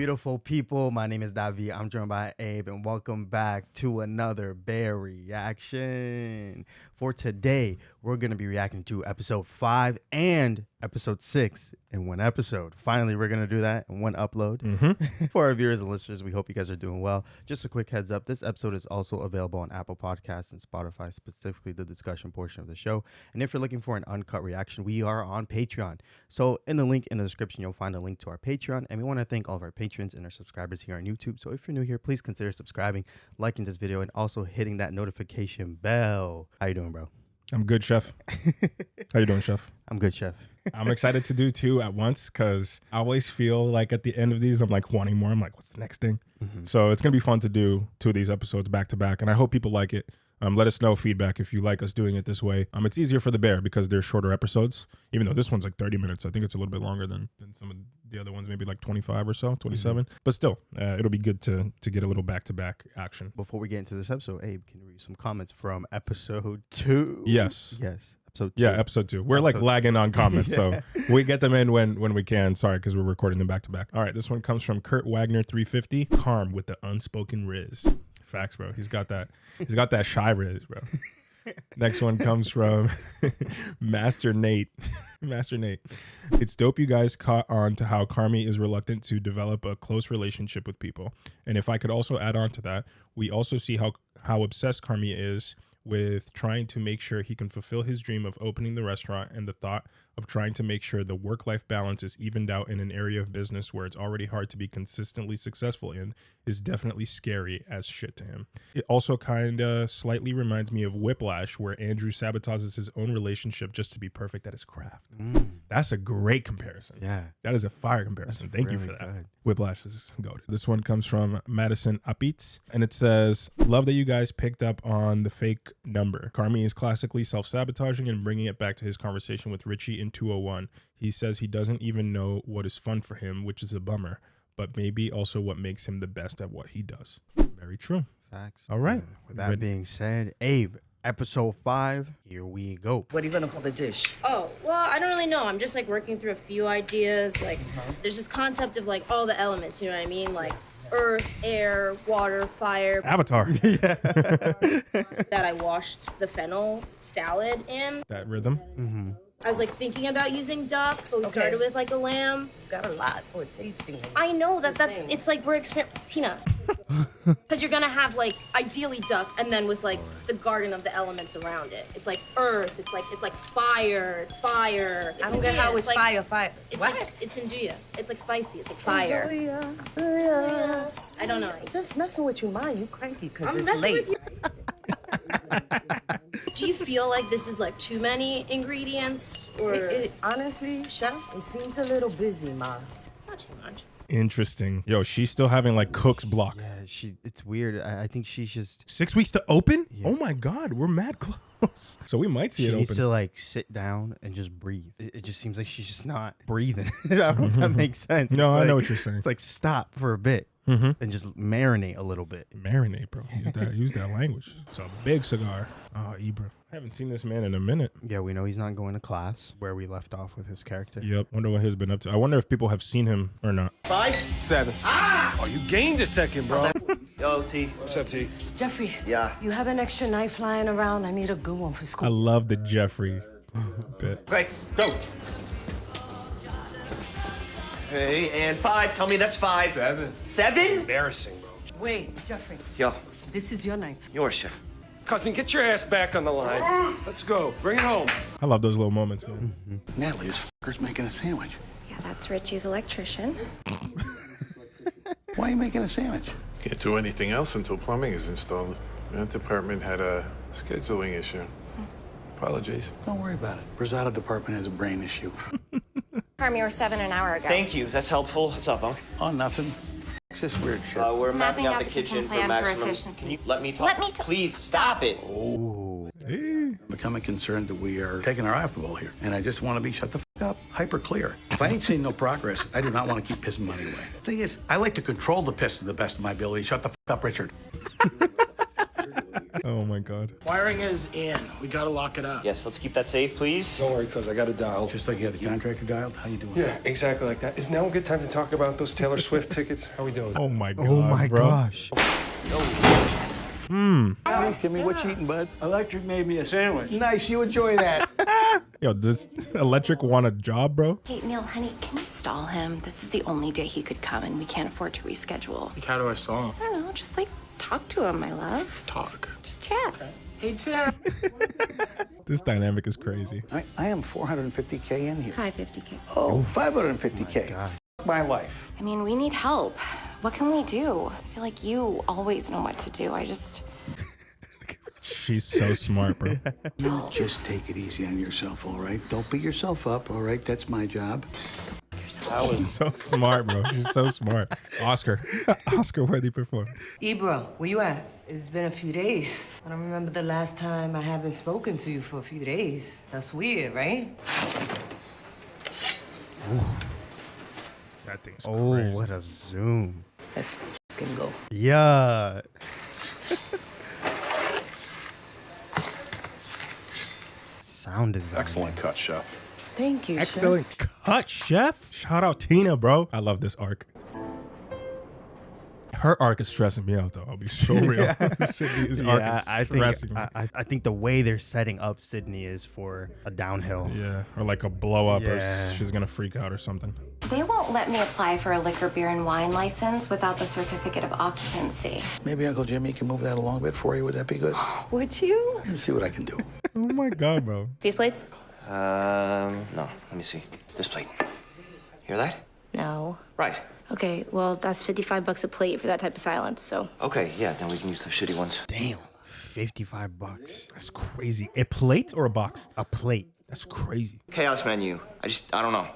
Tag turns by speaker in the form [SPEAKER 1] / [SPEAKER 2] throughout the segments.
[SPEAKER 1] beautiful people. My name is Davi. I'm joined by Abe, and welcome back to another Bear Reaction. For today, we're going to be reacting to episode 5 and episode 6 in one episode. Finally, we're going to do that in one upload. For our viewers and listeners, we hope you guys are doing well. Just a quick heads up, this episode is also available on Apple Podcasts and Spotify, specifically the discussion portion of the show. And if you're looking for an uncut reaction, we are on Patreon. So in the link in the description, you'll find a link to our Patreon. And we want to thank all of our patrons and our subscribers here on YouTube. So if you're new here, please consider subscribing, liking this video, and also hitting that notification bell. How you doing, bro?
[SPEAKER 2] I'm good, Chef. How you doing, Chef?
[SPEAKER 1] I'm good, Chef.
[SPEAKER 2] I'm excited to do 2 at once because I always feel like at the end of these, I'm like wanting more. I'm like, what's the next thing? So it's going to be fun to do 2 of these episodes back to back. And I hope people like it. Let us know feedback if you like us doing it this way. It's easier for the Bear because they're shorter episodes, even though this one's like 30 minutes. I think it's a little bit longer than some of the other ones, maybe like 25 or so, 27. But still, it'll be good to get a little back-to-back action.
[SPEAKER 1] Before we get into this episode, Abe, can you read some comments from episode 2?
[SPEAKER 2] Yes.
[SPEAKER 1] Episode 2.
[SPEAKER 2] Yeah, episode 2. We're like lagging on comments, so we get them in when we can. Sorry, because we're recording them back to back. All right, this one comes from Kurt Wagner 350. Carm with the unspoken riz. Facts, bro. He's got that shy riz, bro. Next one comes from Master Nate. Master Nate. It's dope you guys caught on to how Carmi is reluctant to develop a close relationship with people. And if I could also add on to that, we also see how obsessed Carmi is with trying to make sure he can fulfill his dream of opening the restaurant, and the thought of trying to make sure the work-life balance is evened out in an area of business where it's already hard to be consistently successful in is definitely scary as shit to him. It also kind of slightly reminds me of Whiplash, where Andrew sabotages his own relationship just to be perfect at his craft. That's a great comparison.
[SPEAKER 1] Yeah.
[SPEAKER 2] That is a fire comparison. Thank you for that.
[SPEAKER 1] Good.
[SPEAKER 2] Whiplash is goated. This one comes from Madison Apitz, and it says, love that you guys picked up on the fake number. Carmi is classically self-sabotaging and bringing it back to his conversation with Richie in 201. He says he doesn't even know what is fun for him, which is a bummer, but maybe also what makes him the best at what he does. Very true.
[SPEAKER 1] Facts.
[SPEAKER 2] All right.
[SPEAKER 1] With that being said, Abe, episode 5, here we go.
[SPEAKER 3] What are you gonna call the dish?
[SPEAKER 4] Oh, well, I don't really know. I'm just like working through a few ideas. Like, there's this concept of like all the elements, you know what I mean? Like earth, air, water, fire.
[SPEAKER 2] Avatar.
[SPEAKER 4] That I washed the fennel salad in.
[SPEAKER 2] That rhythm.
[SPEAKER 4] I was like thinking about using duck, but we started with like a lamb.
[SPEAKER 3] Got a lot for tasting.
[SPEAKER 4] I know it's like we're Tina. Because you're gonna have like ideally duck, and then with like the garden of the elements around it. It's like earth. It's like fire. It's
[SPEAKER 3] I don't get how it's
[SPEAKER 4] like,
[SPEAKER 3] fire.
[SPEAKER 4] It's
[SPEAKER 3] What?
[SPEAKER 4] like, it's Nduja. It's like spicy. It's like fire. I don't know.
[SPEAKER 3] Just messing with your mind. You cranky because
[SPEAKER 4] I'm
[SPEAKER 3] it's
[SPEAKER 4] messing
[SPEAKER 3] late.
[SPEAKER 4] with you. Do you feel like this is like too many ingredients, or
[SPEAKER 3] Honestly, Chef, it seems a little busy, Ma.
[SPEAKER 4] not too much?
[SPEAKER 2] Interesting. Yo, she's still having like cook's block.
[SPEAKER 1] Yeah, it's weird. I think she's just...
[SPEAKER 2] 6 weeks to open?
[SPEAKER 1] Yeah.
[SPEAKER 2] Oh my God, we're mad close. So we might see
[SPEAKER 1] She
[SPEAKER 2] it
[SPEAKER 1] needs
[SPEAKER 2] open.
[SPEAKER 1] to like sit down and just breathe. It just seems like she's just not breathing. I don't know if that makes sense.
[SPEAKER 2] No,
[SPEAKER 1] It's
[SPEAKER 2] I know
[SPEAKER 1] like-
[SPEAKER 2] what you're saying.
[SPEAKER 1] It's like stop for a bit and just marinate a little bit.
[SPEAKER 2] Marinate, bro. Use that language. It's a big cigar. Oh, Ibra. I haven't seen this man in a minute.
[SPEAKER 1] Yeah, we know he's not going to class, where we left off with his character.
[SPEAKER 2] Yep. Wonder what he's been up to. I wonder if people have seen him or not.
[SPEAKER 5] 5, 7.
[SPEAKER 6] Oh, you gained a second, bro.
[SPEAKER 5] Yo, T.
[SPEAKER 6] What's up, T?
[SPEAKER 3] Jeffrey.
[SPEAKER 5] Yeah.
[SPEAKER 3] You have an extra knife lying around? I need a good one for
[SPEAKER 2] I
[SPEAKER 3] school.
[SPEAKER 2] love the Jeffrey bit.
[SPEAKER 5] Okay, go. Okay, and 5. Tell me that's 5.
[SPEAKER 6] 7.
[SPEAKER 5] 7?
[SPEAKER 6] Embarrassing, bro.
[SPEAKER 3] Wait, Jeffrey.
[SPEAKER 5] Yo,
[SPEAKER 3] This is your knife.
[SPEAKER 5] yours, Chef.
[SPEAKER 6] Cousin, get your ass back on the line. Let's go. Bring it home.
[SPEAKER 2] I love those little moments, man.
[SPEAKER 7] Natalie, this fucker's making a sandwich.
[SPEAKER 8] Yeah, that's Richie's electrician.
[SPEAKER 7] Why are you making a sandwich?
[SPEAKER 9] Can't do anything else until plumbing is installed. That department had a scheduling issue. Apologies.
[SPEAKER 7] Don't worry about it. Berzatto department has a brain issue.
[SPEAKER 8] Carmi, you were 7 an hour ago.
[SPEAKER 5] Thank you. That's helpful. What's up, Unc?
[SPEAKER 7] Oh, nothing. It's just weird shit.
[SPEAKER 5] We're
[SPEAKER 8] It's
[SPEAKER 5] mapping out the kitchen for
[SPEAKER 8] plan
[SPEAKER 5] maximum.
[SPEAKER 8] efficiency.
[SPEAKER 5] Can you let me talk?
[SPEAKER 8] Let me talk.
[SPEAKER 5] Please stop it.
[SPEAKER 2] Hey.
[SPEAKER 7] Becoming concerned that we are taking our eye off the ball here. And I just want to be shut the fuck up, hyper clear. If I ain't seeing no progress, I do not want to keep pissing money away. Thing is, I like to control the piss to the best of my ability. Shut the fuck up, Richard.
[SPEAKER 2] Oh my God.
[SPEAKER 10] Wiring is in. We gotta lock it up.
[SPEAKER 5] Yes, let's keep that safe, please.
[SPEAKER 6] Don't worry, cuz I got it dialed.
[SPEAKER 7] Just like you had the contractor dialed? How you doing?
[SPEAKER 6] Yeah, exactly like that. Is now a good time to talk about those Taylor Swift tickets? How we doing?
[SPEAKER 2] Oh my God.
[SPEAKER 1] Oh my
[SPEAKER 2] bro.
[SPEAKER 1] gosh.
[SPEAKER 7] Hey, Timmy, what you eating, bud?
[SPEAKER 10] Electric made me a sandwich.
[SPEAKER 7] Nice, you enjoy that.
[SPEAKER 2] Yo, does Electric want a job, bro?
[SPEAKER 8] Hey, Neil, honey, can you stall him? This is the only day he could come, and we can't afford to reschedule.
[SPEAKER 10] Like, how do I stall him?
[SPEAKER 8] I don't know, just like talk to him, my love.
[SPEAKER 10] Talk.
[SPEAKER 8] Just chat.
[SPEAKER 10] Hey, Tim.
[SPEAKER 2] This dynamic is crazy.
[SPEAKER 7] I am 450K in here.
[SPEAKER 8] 550K.
[SPEAKER 7] Oh, 550K.
[SPEAKER 1] God.
[SPEAKER 7] My life.
[SPEAKER 8] I mean, we need help. What can we do? I feel like you always know what to do.
[SPEAKER 2] She's so smart, bro.
[SPEAKER 7] You just take it easy on yourself, all right? Don't beat yourself up, all right? That's my job.
[SPEAKER 2] She's so smart, bro. She's so smart. Oscar-worthy performance.
[SPEAKER 3] Ibra, where you at? It's been a few days. I don't remember the last time I haven't spoken to you for a few days. That's weird, right?
[SPEAKER 2] That thing's
[SPEAKER 1] Oh,
[SPEAKER 2] crazy.
[SPEAKER 1] what a zoom.
[SPEAKER 3] Let's fucking go.
[SPEAKER 1] Yeah. Sound design.
[SPEAKER 9] Excellent cut, chef.
[SPEAKER 3] Thank you,
[SPEAKER 2] Excellent cut, chef. Shout out Tina, bro. I love this arc. Her arc is stressing me out, though. I'll be so real. Sydney's arc is
[SPEAKER 1] I
[SPEAKER 2] stressing
[SPEAKER 1] think
[SPEAKER 2] me.
[SPEAKER 1] I think the way they're setting up Sydney is for a downhill.
[SPEAKER 2] Yeah, or like a blow up,
[SPEAKER 1] Yeah.
[SPEAKER 2] or she's gonna freak out or something.
[SPEAKER 8] They won't let me apply for a liquor, beer, and wine license without the certificate of occupancy.
[SPEAKER 7] Maybe Uncle Jimmy can move that along a bit for you. Would that be good?
[SPEAKER 8] Would you?
[SPEAKER 7] Let's see what I can do.
[SPEAKER 2] Oh my God, bro.
[SPEAKER 4] These plates?
[SPEAKER 5] No, let me see. This plate. Hear that?
[SPEAKER 4] No.
[SPEAKER 5] Right.
[SPEAKER 4] Okay, well, that's $55 a plate for that type of silence, so.
[SPEAKER 5] Okay, yeah, then we can use the shitty ones.
[SPEAKER 1] Damn. $55.
[SPEAKER 2] That's crazy. A plate or a box?
[SPEAKER 1] A plate.
[SPEAKER 2] That's crazy.
[SPEAKER 5] Chaos menu. I don't know.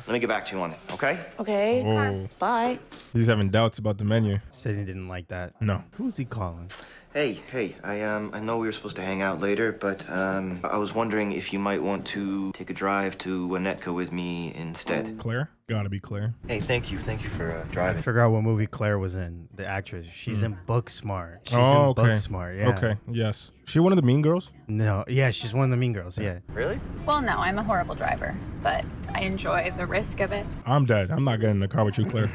[SPEAKER 5] Let me get back to you on it, okay?
[SPEAKER 4] Okay.
[SPEAKER 2] Oh.
[SPEAKER 4] Bye.
[SPEAKER 2] He's having doubts about the menu.
[SPEAKER 1] Sydney didn't like that.
[SPEAKER 2] No.
[SPEAKER 1] Who's he calling?
[SPEAKER 5] Hey, I know we were supposed to hang out later, but I was wondering if you might want to take a drive to Winnetka with me instead.
[SPEAKER 2] Claire? Gotta be Claire.
[SPEAKER 5] Hey, thank you for
[SPEAKER 1] I
[SPEAKER 5] driving.
[SPEAKER 1] figure out what movie Claire was in. The actress. She's in Booksmart. She's
[SPEAKER 2] Oh,
[SPEAKER 1] in
[SPEAKER 2] okay.
[SPEAKER 1] Booksmart. Yeah.
[SPEAKER 2] Okay, yes. She one of the mean girls?
[SPEAKER 1] No. Yeah, she's one of the mean girls. Yeah.
[SPEAKER 5] Really?
[SPEAKER 11] Well, no, I'm a horrible driver, but I enjoy the risk of it.
[SPEAKER 2] I'm dead. I'm not getting in the car with you, Claire.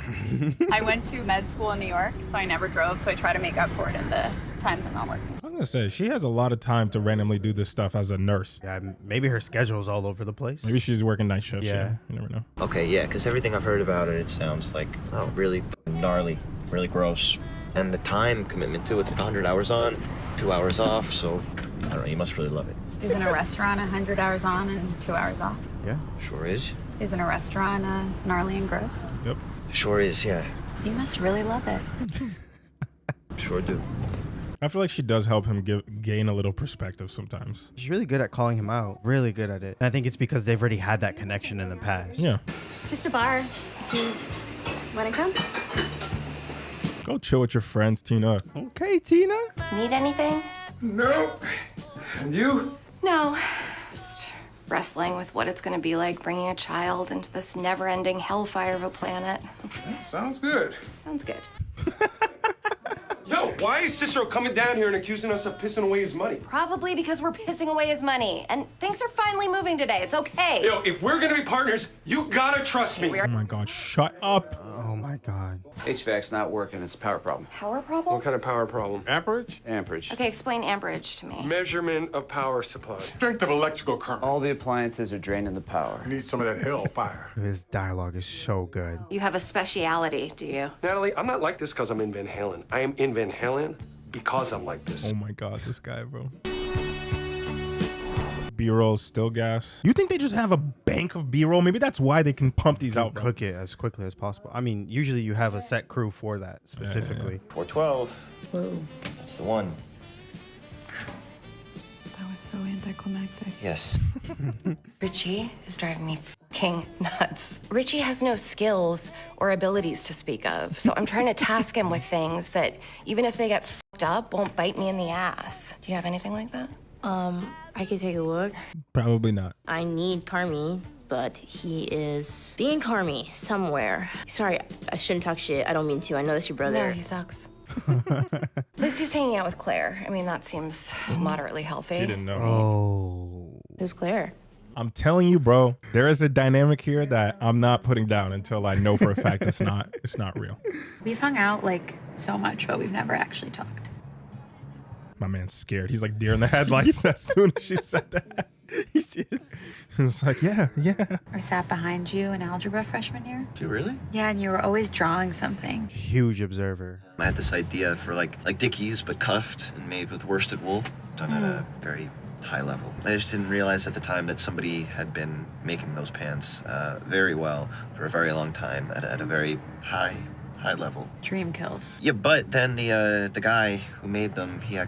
[SPEAKER 11] I went to med school in New York, so I never drove, so I try to make up for it in the times I'm not working.
[SPEAKER 2] I was gonna say, she has a lot of time to randomly do this stuff as a nurse.
[SPEAKER 1] Yeah. Maybe her schedule's all over the place.
[SPEAKER 2] Maybe she's working night shifts.
[SPEAKER 1] Yeah.
[SPEAKER 2] You never know.
[SPEAKER 5] Okay, yeah, because everything I've heard about it sounds like really gnarly, really gross. And the time commitment, too. It's like 100 hours on, 2 hours off, so I don't know, you must really love it.
[SPEAKER 11] Isn't a restaurant 100 hours on and 2 hours off?
[SPEAKER 1] Yeah.
[SPEAKER 5] Sure is.
[SPEAKER 11] Isn't a restaurant gnarly and gross?
[SPEAKER 2] Yep.
[SPEAKER 5] Sure is, yeah.
[SPEAKER 11] You must really love it.
[SPEAKER 5] Sure do.
[SPEAKER 2] I feel like she does help him gain a little perspective sometimes.
[SPEAKER 1] She's really good at calling him out. Really good at it. And I think it's because they've already had that connection in the past.
[SPEAKER 2] Yeah.
[SPEAKER 4] Just a bar. If you wanna come?
[SPEAKER 2] Go chill with your friends, Tina.
[SPEAKER 1] Okay, Tina.
[SPEAKER 8] Need anything?
[SPEAKER 6] No. And you?
[SPEAKER 8] No. Just wrestling with what it's going to be like bringing a child into this never-ending hellfire of a planet.
[SPEAKER 6] Sounds good.
[SPEAKER 8] Sounds good.
[SPEAKER 6] Yo, why is Cicero coming down here and accusing us of pissing away his money?
[SPEAKER 8] Probably because we're pissing away his money. And things are finally moving today. It's okay.
[SPEAKER 6] Yo, if we're gonna be partners, you gotta trust me.
[SPEAKER 2] Oh my God, shut up.
[SPEAKER 1] Oh my God.
[SPEAKER 10] HVAC's not working. It's a power problem.
[SPEAKER 8] Power problem?
[SPEAKER 6] What kind of power problem?
[SPEAKER 9] Amperage?
[SPEAKER 10] Amperage.
[SPEAKER 8] Okay, explain amperage to me.
[SPEAKER 6] Measurement of power supply.
[SPEAKER 9] Strength of electrical current.
[SPEAKER 10] All the appliances are draining the power.
[SPEAKER 9] You need some of that hellfire.
[SPEAKER 1] His dialogue is so good.
[SPEAKER 8] You have a speciality, do you?
[SPEAKER 6] Natalie, I'm not like this because I'm in Van Halen. I am in Van Halen because I'm like this.
[SPEAKER 2] Oh my God, this guy, bro. B-roll still gas. You think they just have a bank of B-roll? Maybe that's why they can pump these out, bro.
[SPEAKER 1] Cook it as quickly as possible. I mean, usually you have a set crew for that specifically.
[SPEAKER 5] 412. Whoa. That's the one.
[SPEAKER 11] That was so anticlimactic.
[SPEAKER 5] Yes.
[SPEAKER 8] Richie is driving me fucking nuts. Richie has no skills or abilities to speak of, so I'm trying to task him with things that, even if they get fucked up, won't bite me in the ass. Do you have anything like that?
[SPEAKER 4] I could take a look.
[SPEAKER 2] Probably not.
[SPEAKER 4] I need Carmi, but he is being Carmi somewhere. Sorry, I shouldn't talk shit. I don't mean to. I know that's your brother.
[SPEAKER 8] No, he sucks. At least he's hanging out with Claire. I mean, that seems moderately healthy.
[SPEAKER 2] She didn't know.
[SPEAKER 1] Oh.
[SPEAKER 4] Who's Claire?
[SPEAKER 2] I'm telling you, bro, there is a dynamic here that I'm not putting down until I know for a fact it's not real.
[SPEAKER 11] We've hung out like so much, but we've never actually talked.
[SPEAKER 2] My man's scared. He's like deer in the headlights as soon as she said that.
[SPEAKER 1] You see it?
[SPEAKER 2] It's like, yeah.
[SPEAKER 11] I sat behind you in algebra freshman year.
[SPEAKER 5] Did you really?
[SPEAKER 11] Yeah, and you were always drawing something.
[SPEAKER 1] Huge observer.
[SPEAKER 5] I had this idea for like Dickies, but cuffed and made with worsted wool, done at a very high level. I just didn't realize at the time that somebody had been making those pants very well for a very long time at a very high level.
[SPEAKER 11] Dream killed.
[SPEAKER 5] Yeah, but then the guy who made them, he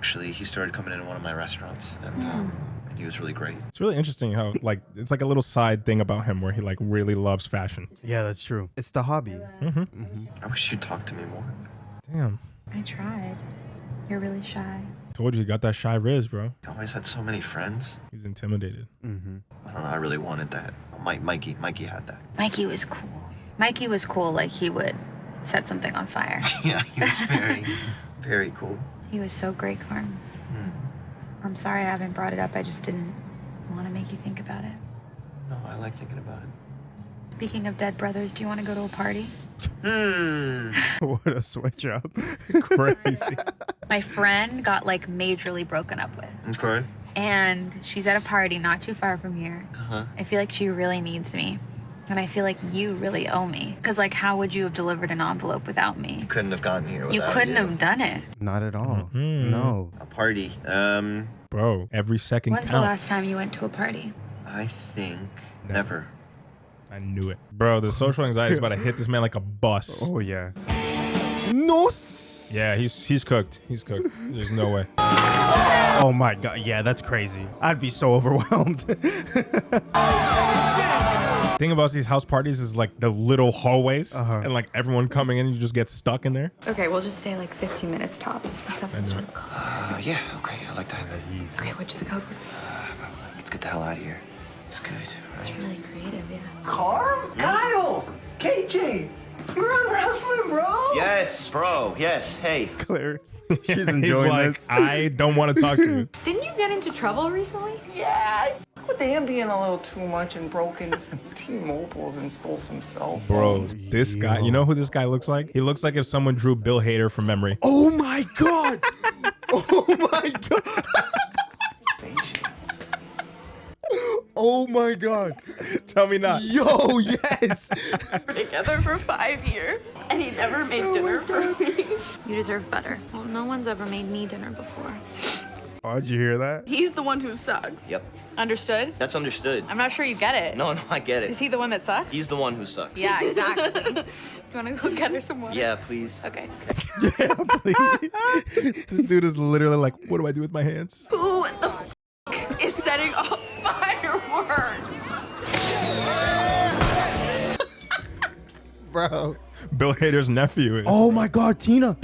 [SPEAKER 5] started coming into one of my restaurants, and he was really great.
[SPEAKER 2] It's really interesting how like it's like a little side thing about him where he like really loves fashion.
[SPEAKER 1] Yeah, that's true. It's the hobby.
[SPEAKER 5] I wish you'd talk to me more.
[SPEAKER 2] Damn.
[SPEAKER 11] I tried. You're really shy.
[SPEAKER 2] Told you, you got that shy riz, bro.
[SPEAKER 5] You always had so many friends.
[SPEAKER 2] He was intimidated.
[SPEAKER 5] I don't know, I really wanted that. Mikey had that.
[SPEAKER 11] Mikey was cool. Mikey was cool, like he would set something on fire.
[SPEAKER 5] Yeah, he was very, very cool.
[SPEAKER 11] He was so great, Carm. I'm sorry I haven't brought it up. I just didn't want to make you think about it.
[SPEAKER 5] No, I like thinking about it.
[SPEAKER 11] Speaking of dead brothers, do you want to go to a party?
[SPEAKER 1] What a switch up.
[SPEAKER 2] Crazy.
[SPEAKER 11] My friend got like majorly broken up with.
[SPEAKER 5] Okay.
[SPEAKER 11] And she's at a party not too far from here. I feel like she really needs me. And I feel like you really owe me. Because, like, how would you have delivered an envelope without me?
[SPEAKER 5] Couldn't have gotten here without
[SPEAKER 11] You couldn't have done it.
[SPEAKER 1] Not at all. No.
[SPEAKER 5] A party.
[SPEAKER 2] Bro, every second
[SPEAKER 11] When's the
[SPEAKER 2] counts.
[SPEAKER 11] last time you went to a party?
[SPEAKER 5] I think never.
[SPEAKER 2] I knew it. Bro, the social anxiety is about to hit this man like a bus.
[SPEAKER 1] Oh, yeah. No.
[SPEAKER 2] Yeah, he's cooked. He's cooked. There's no way.
[SPEAKER 1] Oh, my God. Yeah, that's crazy. I'd be so overwhelmed.
[SPEAKER 2] Thing about these house parties is like the little hallways and like everyone coming in, you just get stuck in there.
[SPEAKER 11] Okay, we'll just stay like 15 minutes tops. Let's have some sort of code.
[SPEAKER 5] Yeah, okay, I like that.
[SPEAKER 11] Okay, what's the code word?
[SPEAKER 5] Let's get the hell out of here. It's good.
[SPEAKER 11] It's really creative, yeah.
[SPEAKER 12] Carm? Kyle! KJ! You're on wrestling, bro!
[SPEAKER 5] Yes, bro. Yes. Hey.
[SPEAKER 1] Claire. She's
[SPEAKER 2] He's
[SPEAKER 1] enjoying
[SPEAKER 2] like,
[SPEAKER 1] this.
[SPEAKER 2] I don't want to talk to you.
[SPEAKER 11] Didn't you get into trouble recently?
[SPEAKER 12] Yeah, with him being a little too much and broken some T-Mobiles and stole some cell
[SPEAKER 2] Bro,
[SPEAKER 12] phones.
[SPEAKER 2] this guy, you know who this guy looks like? He looks like if someone drew Bill Hader from memory.
[SPEAKER 1] Oh, my God. Oh, my God. Oh, my God.
[SPEAKER 2] Tell me not.
[SPEAKER 1] Yo, yes.
[SPEAKER 13] Together for 5 years, and he never made dinner for me.
[SPEAKER 11] You deserve better. Well, no one's ever made me dinner before.
[SPEAKER 1] Oh, did you hear that?
[SPEAKER 13] He's the one who sucks.
[SPEAKER 5] Yep.
[SPEAKER 11] Understood?
[SPEAKER 5] That's understood.
[SPEAKER 11] I'm not sure you get it.
[SPEAKER 5] No, I get it.
[SPEAKER 11] Is he the one that sucks?
[SPEAKER 5] He's the one who sucks.
[SPEAKER 11] Yeah, exactly. You want to go get her some water?
[SPEAKER 5] Yeah, please.
[SPEAKER 11] Okay.
[SPEAKER 1] Yeah, please.
[SPEAKER 2] This dude is literally like, what do I do with my hands?
[SPEAKER 13] Who the f is setting off fireworks?
[SPEAKER 1] Bro.
[SPEAKER 2] Bill Hader's nephew is.
[SPEAKER 1] Oh, my God, Tina.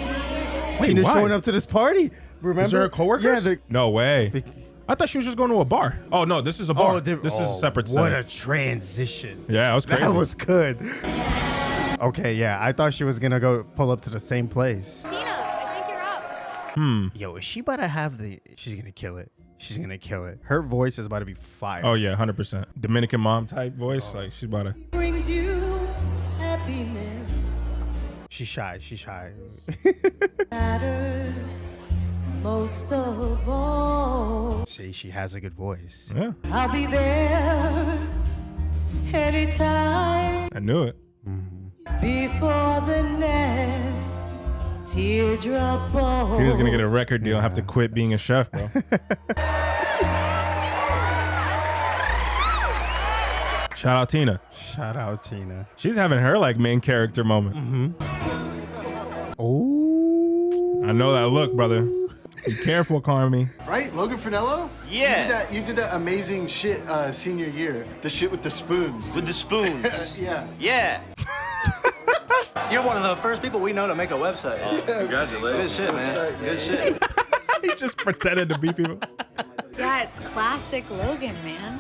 [SPEAKER 1] Tina's
[SPEAKER 2] why?
[SPEAKER 1] showing up to this party. Remember?
[SPEAKER 2] Is there a coworker?
[SPEAKER 1] Yeah.
[SPEAKER 2] No way. I thought she was just going to a bar. Oh, no, this is a bar.
[SPEAKER 1] Oh,
[SPEAKER 2] this is a separate
[SPEAKER 1] What
[SPEAKER 2] setting.
[SPEAKER 1] a transition.
[SPEAKER 2] Yeah, that was crazy.
[SPEAKER 1] That was good. Okay, yeah. I thought she was going to go pull up to the same place.
[SPEAKER 8] Tina, I think you're up.
[SPEAKER 1] Yo, is she about to have the... She's going to kill it. She's going to kill it. Her voice is about to be fire.
[SPEAKER 2] Oh, yeah, 100%. Dominican mom type voice. Like, she's about to...
[SPEAKER 3] Brings you happiness.
[SPEAKER 1] She's shy. She's shy.
[SPEAKER 3] Matters most of all.
[SPEAKER 1] See, she has a good voice.
[SPEAKER 2] Yeah,
[SPEAKER 3] I'll be there anytime
[SPEAKER 2] I knew it.
[SPEAKER 3] before the next teardrop falls.
[SPEAKER 2] Tina's going to get a record deal. Have to quit being a chef, bro. Shout out Tina.
[SPEAKER 1] Shout out, Tina.
[SPEAKER 2] She's having her like main character moment.
[SPEAKER 1] Oh.
[SPEAKER 2] I know that look, brother. Be careful, Carmi.
[SPEAKER 14] Right? Logan Finello?
[SPEAKER 5] Yeah.
[SPEAKER 14] You did that amazing shit senior year. The shit with the spoons.
[SPEAKER 5] With the spoons.
[SPEAKER 14] Yeah.
[SPEAKER 5] Yeah.
[SPEAKER 10] You're one of the first people we know to make a website.
[SPEAKER 5] Congratulations.
[SPEAKER 10] Good shit, man. Good shit.
[SPEAKER 2] He just pretended to be people.
[SPEAKER 11] Yeah, it's classic Logan, man.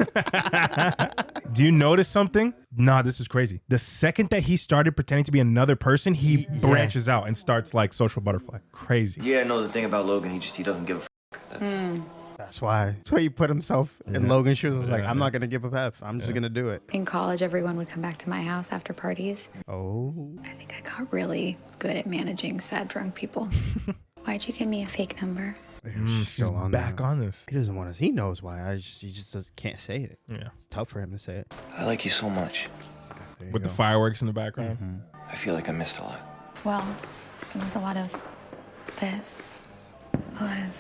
[SPEAKER 2] Do you notice something? Nah, this is crazy. The second that he started pretending to be another person, he branches out and starts like social butterfly. Crazy.
[SPEAKER 5] Yeah, no, the thing about Logan, he doesn't give a
[SPEAKER 1] That's why. So he put himself in Logan's shoes and was like, I'm not going to give a F. I'm just going to do it.
[SPEAKER 11] In college, everyone would come back to my house after parties.
[SPEAKER 1] Oh.
[SPEAKER 11] I think I got really good at managing sad drunk people. Why'd you give me a fake number?
[SPEAKER 1] She's still on
[SPEAKER 2] back on this.
[SPEAKER 1] He doesn't want us. He knows why. He just can't say it.
[SPEAKER 2] Yeah.
[SPEAKER 1] It's tough for him to say it.
[SPEAKER 5] I like you so much.
[SPEAKER 2] With the fireworks in the background.
[SPEAKER 5] I feel like I missed a lot.
[SPEAKER 11] Well, it was a lot of this. A lot of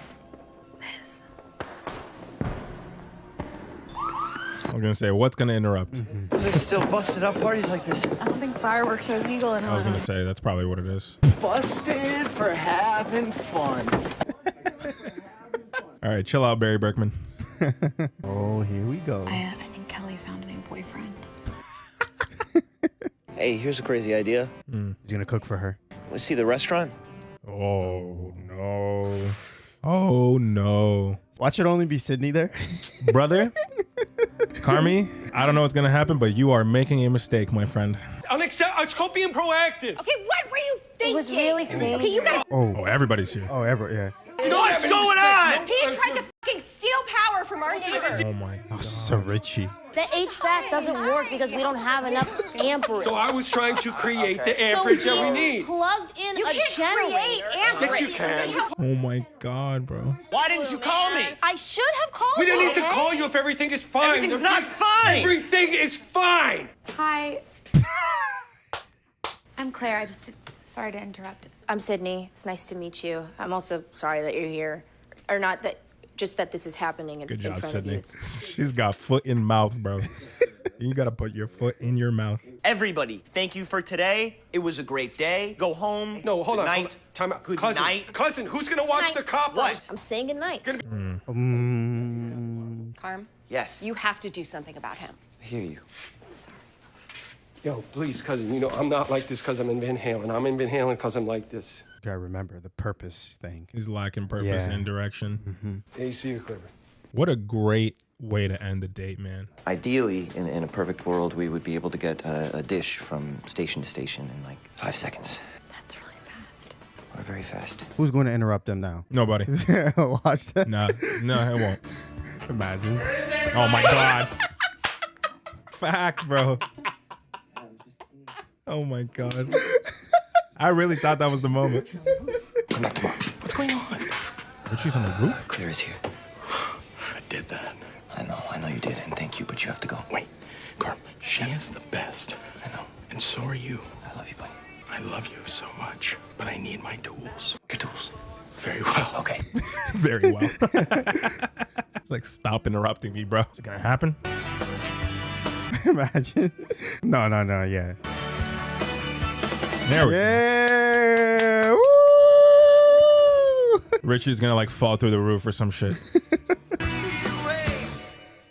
[SPEAKER 11] this.
[SPEAKER 2] I was gonna say, what's gonna interrupt?
[SPEAKER 10] They're still busted up parties like this.
[SPEAKER 11] I don't think fireworks are legal in
[SPEAKER 2] I was gonna say that's probably what it is.
[SPEAKER 10] Busted for having fun.
[SPEAKER 2] All right, chill out, Barry Berkman.
[SPEAKER 1] Oh, here we go.
[SPEAKER 11] I think Kelly found a new boyfriend.
[SPEAKER 5] Hey, here's a crazy idea.
[SPEAKER 1] He's gonna cook for her.
[SPEAKER 5] Let's see the restaurant.
[SPEAKER 2] Oh no. Oh no.
[SPEAKER 1] Watch it only be Sydney there.
[SPEAKER 2] Brother, Carmi, I don't know what's gonna happen, but you are making a mistake, my friend.
[SPEAKER 6] It's called being proactive.
[SPEAKER 4] Okay, what were you thinking? It was really dangerous. Okay, you guys.
[SPEAKER 2] Oh, everybody's here.
[SPEAKER 1] Oh, yeah.
[SPEAKER 6] What's going on?
[SPEAKER 4] He tried to fucking steal power from our neighbor.
[SPEAKER 2] Oh my
[SPEAKER 1] Oh,
[SPEAKER 2] god.
[SPEAKER 1] so Richie.
[SPEAKER 4] The HVAC doesn't work because we don't have enough amperage.
[SPEAKER 6] So I was trying to create the amperage that we need.
[SPEAKER 4] Plugged in a generator.
[SPEAKER 6] Yes, you can.
[SPEAKER 2] Oh my god, bro.
[SPEAKER 10] Why didn't you call me?
[SPEAKER 4] I should have called
[SPEAKER 6] We didn't
[SPEAKER 4] you.
[SPEAKER 6] need to call you if everything is fine.
[SPEAKER 10] Everything's not fine.
[SPEAKER 6] Everything is fine.
[SPEAKER 11] Hi. I'm Claire. Sorry to interrupt.
[SPEAKER 15] I'm Sydney. It's nice to meet you. I'm also sorry that you're here. Or not that, just that this is happening in,
[SPEAKER 2] Good
[SPEAKER 15] in
[SPEAKER 2] job,
[SPEAKER 15] front of you.
[SPEAKER 2] Sydney. She's got foot in mouth, bro. You gotta put your foot in your mouth.
[SPEAKER 10] Everybody, thank you for today. It was a great day. Go home.
[SPEAKER 6] No, hold
[SPEAKER 10] Good
[SPEAKER 6] on.
[SPEAKER 10] Night.
[SPEAKER 6] Hold on. Time out.
[SPEAKER 10] Good
[SPEAKER 6] cousin,
[SPEAKER 10] night.
[SPEAKER 6] Cousin, who's gonna watch the coppers?
[SPEAKER 10] What?
[SPEAKER 15] I'm saying goodnight.
[SPEAKER 13] Carm,
[SPEAKER 10] Yes.
[SPEAKER 13] you have to do something about him.
[SPEAKER 5] I hear you.
[SPEAKER 6] Yo, please, cousin. You know I'm not like this because I'm in Van Halen. I'm in Van Halen because I'm like this.
[SPEAKER 1] You gotta remember the purpose thing.
[SPEAKER 2] He's lacking purpose
[SPEAKER 1] Yeah.
[SPEAKER 2] and direction.
[SPEAKER 6] Hey, see you, Clever.
[SPEAKER 2] What a great way to end the date, man.
[SPEAKER 5] Ideally, in a perfect world, we would be able to get a dish from station to station in like 5 seconds.
[SPEAKER 11] That's really fast.
[SPEAKER 5] Or very fast.
[SPEAKER 1] Who's going to interrupt them now?
[SPEAKER 2] Nobody.
[SPEAKER 1] Watch that.
[SPEAKER 2] No, it won't.
[SPEAKER 1] Imagine.
[SPEAKER 2] Oh my god. Fact, bro. Oh my god. I really thought that was the moment.
[SPEAKER 5] Come back tomorrow.
[SPEAKER 10] What's going on?
[SPEAKER 2] Richie's on the roof?
[SPEAKER 5] Claire is here.
[SPEAKER 10] I did that.
[SPEAKER 5] I know you did, and thank you, but you have to go.
[SPEAKER 10] Wait, Carm, she is the best.
[SPEAKER 5] I know.
[SPEAKER 10] And so are you.
[SPEAKER 5] I love you, buddy.
[SPEAKER 10] I love you so much, but I need my tools.
[SPEAKER 5] Your tools.
[SPEAKER 10] Very well.
[SPEAKER 5] Okay.
[SPEAKER 2] Very well. It's like, stop interrupting me, bro. Is it gonna happen?
[SPEAKER 1] Imagine. No, yeah.
[SPEAKER 2] There we go.
[SPEAKER 1] Yeah. Woo!
[SPEAKER 2] Richie's gonna like fall through the roof or some shit.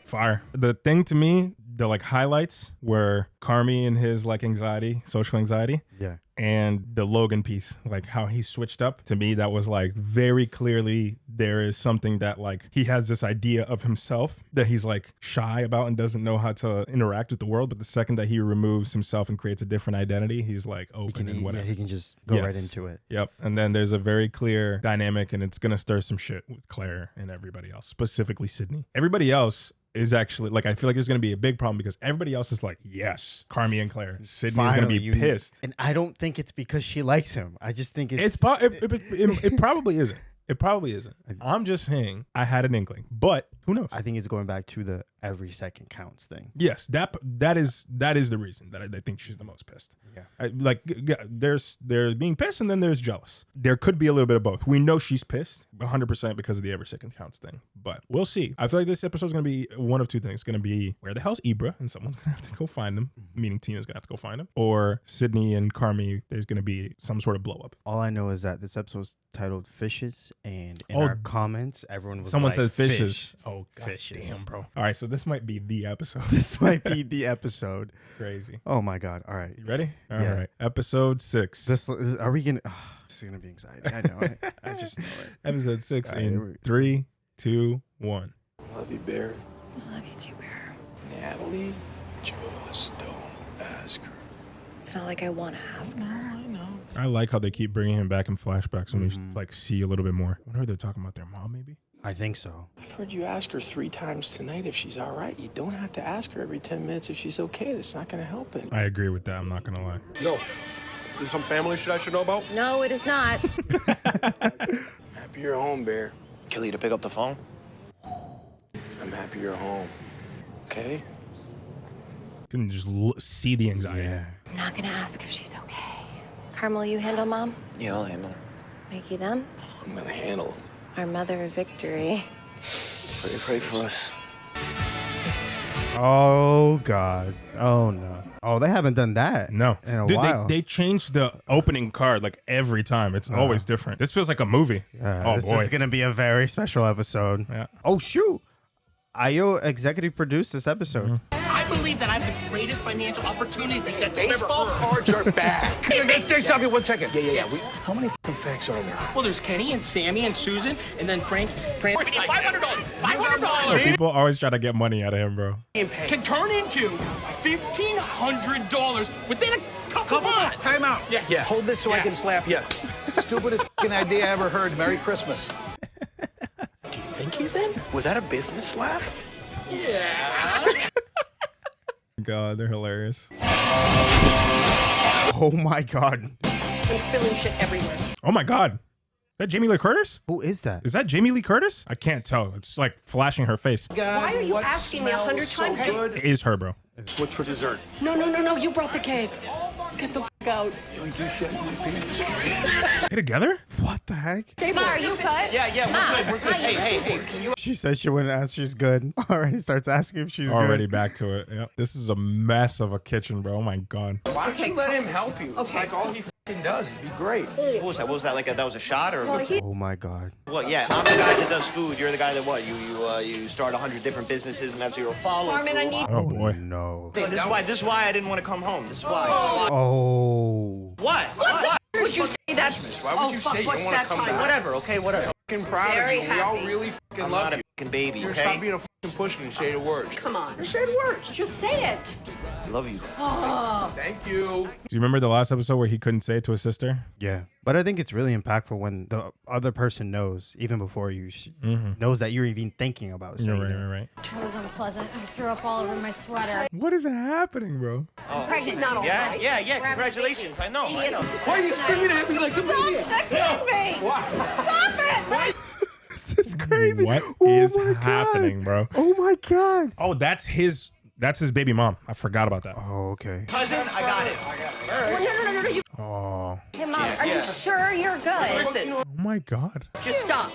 [SPEAKER 2] Fire. The thing to me, the like highlights were Carmi and his like anxiety, social anxiety.
[SPEAKER 1] Yeah.
[SPEAKER 2] And the Logan piece, like how he switched up. To me, that was like very clearly there is something that like he has this idea of himself that he's like shy about and doesn't know how to interact with the world. But the second that he removes himself and creates a different identity, he's like open and whatever.
[SPEAKER 1] Yeah, he can just go right into it.
[SPEAKER 2] Yep. And then there's a very clear dynamic, and it's going to stir some shit with Claire and everybody else, specifically Sydney. Everybody else is actually like, I feel like there's going to be a big problem because everybody else is like, yes, Carmi and Claire. Sydney's going to be pissed.
[SPEAKER 1] And I don't think it's because she likes him. I just think
[SPEAKER 2] it probably isn't. It probably isn't. I'm just saying I had an inkling, but who knows?
[SPEAKER 1] I think it's going back to the every second counts thing.
[SPEAKER 2] Yes, that is the reason that I think she's the most pissed.
[SPEAKER 1] Yeah.
[SPEAKER 2] There's being pissed and then there's jealous. There could be a little bit of both. We know she's pissed 100% because of the every second counts thing, but we'll see. I feel like this episode's going to be one of two things. It's going to be where the hell's Ibra and someone's going to have to go find him, meaning Tina's going to have to go find him, or Sydney and Carmi, there's going to be some sort of blow up.
[SPEAKER 1] All I know is that this episode's titled Fishes, and in our comments, everyone was
[SPEAKER 2] someone
[SPEAKER 1] like,
[SPEAKER 2] said fishes.
[SPEAKER 1] Fish.
[SPEAKER 2] Oh, god
[SPEAKER 1] fishes.
[SPEAKER 2] damn, bro. All right, so this might be the episode.
[SPEAKER 1] This might be the episode.
[SPEAKER 2] Crazy.
[SPEAKER 1] Oh my god. All right.
[SPEAKER 2] You ready? All
[SPEAKER 1] Yeah.
[SPEAKER 2] right. Episode 6.
[SPEAKER 1] This are we gonna? This is gonna be anxiety. I know it. I just know it.
[SPEAKER 2] Episode 6
[SPEAKER 1] All right,
[SPEAKER 2] in 3, 2, 1.
[SPEAKER 9] Love you, Bear.
[SPEAKER 11] I love you too, Bear.
[SPEAKER 9] Natalie.
[SPEAKER 6] Just don't ask her.
[SPEAKER 8] It's not like I want to ask her.
[SPEAKER 6] I know.
[SPEAKER 2] I like how they keep bringing him back in flashbacks and we like see a little bit more. I wonder if they're talking about their mom, maybe.
[SPEAKER 1] I think so.
[SPEAKER 6] I've heard you ask her 3 times tonight if she's all right. You don't have to ask her every 10 minutes if she's okay. That's not going to help it.
[SPEAKER 2] I agree with that. I'm not gonna lie.
[SPEAKER 6] No. There's some family shit I should know about?
[SPEAKER 8] No, it is not.
[SPEAKER 6] Happy you're home, Bear.
[SPEAKER 5] Kelly to pick up the phone?
[SPEAKER 6] I'm happy you're home. Okay?
[SPEAKER 2] You can just see the anxiety.
[SPEAKER 1] Yeah.
[SPEAKER 8] I'm not gonna ask if she's okay. Carmel, you handle Mom?
[SPEAKER 5] Yeah, I'll handle.
[SPEAKER 8] Mikey, them?
[SPEAKER 6] I'm going to handle him.
[SPEAKER 8] Our mother of victory.
[SPEAKER 5] Pray for us.
[SPEAKER 1] Oh God. Oh no. Oh, they haven't done that.
[SPEAKER 2] No.
[SPEAKER 1] In a
[SPEAKER 2] Dude,
[SPEAKER 1] while.
[SPEAKER 2] they changed the opening card like every time. It's always different. This feels like a movie. Oh
[SPEAKER 1] this
[SPEAKER 2] boy.
[SPEAKER 1] is gonna be a very special episode.
[SPEAKER 2] Yeah.
[SPEAKER 1] Oh shoot. Ayo executive produced this episode.
[SPEAKER 16] I believe that I have the greatest financial opportunity that they've ever
[SPEAKER 6] Baseball
[SPEAKER 16] heard.
[SPEAKER 6] cards are back.
[SPEAKER 14] Hey, stop me 1 second.
[SPEAKER 16] Yes.
[SPEAKER 14] How many fucking facts are there?
[SPEAKER 16] Well, there's Kenny and Sammy and Susan, and then Frank. $500. $500
[SPEAKER 2] People always try to get money out of him, bro.
[SPEAKER 16] can turn into $1,500 within a couple months.
[SPEAKER 14] Time out.
[SPEAKER 16] Yeah.
[SPEAKER 14] Hold this so I can slap you. Stupidest fucking idea I ever heard. Merry Christmas.
[SPEAKER 16] Do you think he's in?
[SPEAKER 6] Was that a business slap?
[SPEAKER 16] Yeah.
[SPEAKER 2] God, they're hilarious.
[SPEAKER 1] Oh my God.
[SPEAKER 13] I'm spilling shit everywhere.
[SPEAKER 2] Oh my God. Is that Jamie Lee Curtis?
[SPEAKER 1] Who is that?
[SPEAKER 2] Is that Jamie Lee Curtis? I can't tell. It's like flashing her face.
[SPEAKER 13] Why are you asking me 100 times?
[SPEAKER 2] It is her, bro.
[SPEAKER 6] What's for dessert?
[SPEAKER 13] No. You brought the cake. Get the out.
[SPEAKER 2] They together?
[SPEAKER 1] What the heck?
[SPEAKER 8] Ma, are you cut?
[SPEAKER 5] Yeah, we're good. Hey, can you
[SPEAKER 1] She says she wouldn't ask she's good. Already starts asking if she's
[SPEAKER 2] Already
[SPEAKER 1] good.
[SPEAKER 2] back to it. Yep. This is a mess of a kitchen, bro. Oh my God.
[SPEAKER 6] Why don't you let him help you? It's like all he fucking does. It'd be great.
[SPEAKER 5] What was that? What was that? Like that was a shot or?
[SPEAKER 1] Oh my God.
[SPEAKER 5] Well, yeah, I'm the guy that does food. You're the guy that what? You start 100 different businesses and that's your follow.
[SPEAKER 13] Carmen, I need.
[SPEAKER 2] Oh boy.
[SPEAKER 1] No.
[SPEAKER 5] This is why I didn't want to come home. This is why.
[SPEAKER 1] Oh.
[SPEAKER 5] What?
[SPEAKER 13] Would you say that?
[SPEAKER 6] Why would you say you don't want to come back?
[SPEAKER 5] Whatever. Okay, whatever.
[SPEAKER 6] Fucking proud
[SPEAKER 13] Very
[SPEAKER 6] of you. We all
[SPEAKER 13] happy.
[SPEAKER 6] really fucking
[SPEAKER 5] I'm
[SPEAKER 6] love
[SPEAKER 5] not a
[SPEAKER 6] you.
[SPEAKER 5] fucking baby.
[SPEAKER 6] You're
[SPEAKER 5] Okay.
[SPEAKER 6] stop being a fucking pussy and say the words.
[SPEAKER 13] Come on.
[SPEAKER 6] Just say the words.
[SPEAKER 13] Just say it.
[SPEAKER 5] I love you.
[SPEAKER 13] Oh.
[SPEAKER 6] Thank you.
[SPEAKER 2] Do you remember the last episode where he couldn't say it to his sister?
[SPEAKER 1] Yeah. But I think it's really impactful when the other person knows, even before you knows that you're even thinking about saying it.
[SPEAKER 2] Right.
[SPEAKER 17] It was unpleasant. I threw up all over my sweater.
[SPEAKER 2] What is happening, bro?
[SPEAKER 13] She's not all right.
[SPEAKER 5] Yeah. Congratulations. I know.
[SPEAKER 6] Why are you screaming at me like a maniac?
[SPEAKER 13] Stop me! Stop it!
[SPEAKER 1] This is crazy.
[SPEAKER 2] What
[SPEAKER 1] Oh
[SPEAKER 2] is
[SPEAKER 1] my God.
[SPEAKER 2] happening, bro?
[SPEAKER 1] Oh my God.
[SPEAKER 2] Oh, that's his baby mom. I forgot about that.
[SPEAKER 1] Oh, okay.
[SPEAKER 5] Cousin, I got it.
[SPEAKER 13] No. You.
[SPEAKER 2] Oh.
[SPEAKER 8] Hey, Mom, are you sure you're good?
[SPEAKER 13] Listen,
[SPEAKER 2] Oh my God.
[SPEAKER 13] just stop.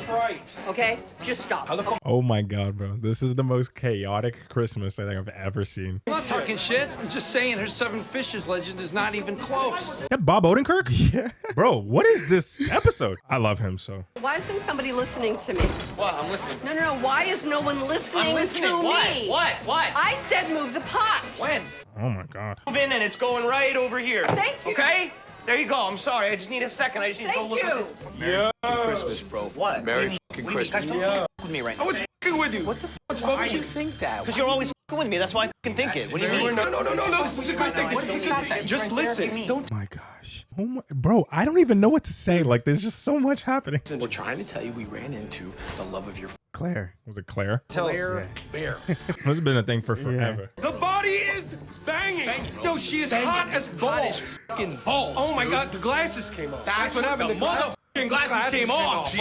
[SPEAKER 13] Okay? Just stop.
[SPEAKER 2] Oh my God, bro. This is the most chaotic Christmas I think I've ever seen.
[SPEAKER 10] I'm not talking shit. I'm just saying her Seven Fishes legend is not even close.
[SPEAKER 2] That Bob Odenkirk? Yeah. Bro, what is this episode? I love him so.
[SPEAKER 13] Why isn't somebody listening to me?
[SPEAKER 10] What? I'm listening.
[SPEAKER 13] No. Why is no one listening
[SPEAKER 10] I'm listening.
[SPEAKER 13] to
[SPEAKER 10] What?
[SPEAKER 13] me?
[SPEAKER 10] What?
[SPEAKER 13] I said move the pot.
[SPEAKER 5] When?
[SPEAKER 2] Oh my God.
[SPEAKER 5] Move in and it's going right over here.
[SPEAKER 13] Thank you.
[SPEAKER 5] Okay? There you go. I'm sorry. I just need a second. I just need to go
[SPEAKER 13] Thank
[SPEAKER 5] look at
[SPEAKER 13] you.
[SPEAKER 5] this.
[SPEAKER 6] Yeah. Christmas, bro.
[SPEAKER 5] What?
[SPEAKER 6] Merry fucking Christmas.
[SPEAKER 5] Guys, don't with me right now.
[SPEAKER 6] Oh, it's fucking with you. What the fuck? Why would you think that?
[SPEAKER 5] Because you're always fucking with me. That's why I fucking think it. What do you mean?
[SPEAKER 6] No. This is a good thing. This is a good thing. Just listen. Don't.
[SPEAKER 1] My gosh.
[SPEAKER 2] Oh my, bro, I don't even know what to say. Like, there's just so much happening.
[SPEAKER 6] We're trying to tell you we ran into the love of your
[SPEAKER 1] Claire.
[SPEAKER 2] Was it Claire?
[SPEAKER 6] Claire Bear.
[SPEAKER 2] This has been a thing for forever.
[SPEAKER 6] The body is banging. Yo, she is hot as balls. Fucking balls. Oh my God, the glasses came off. That's what happened. The motherfucking glasses came off.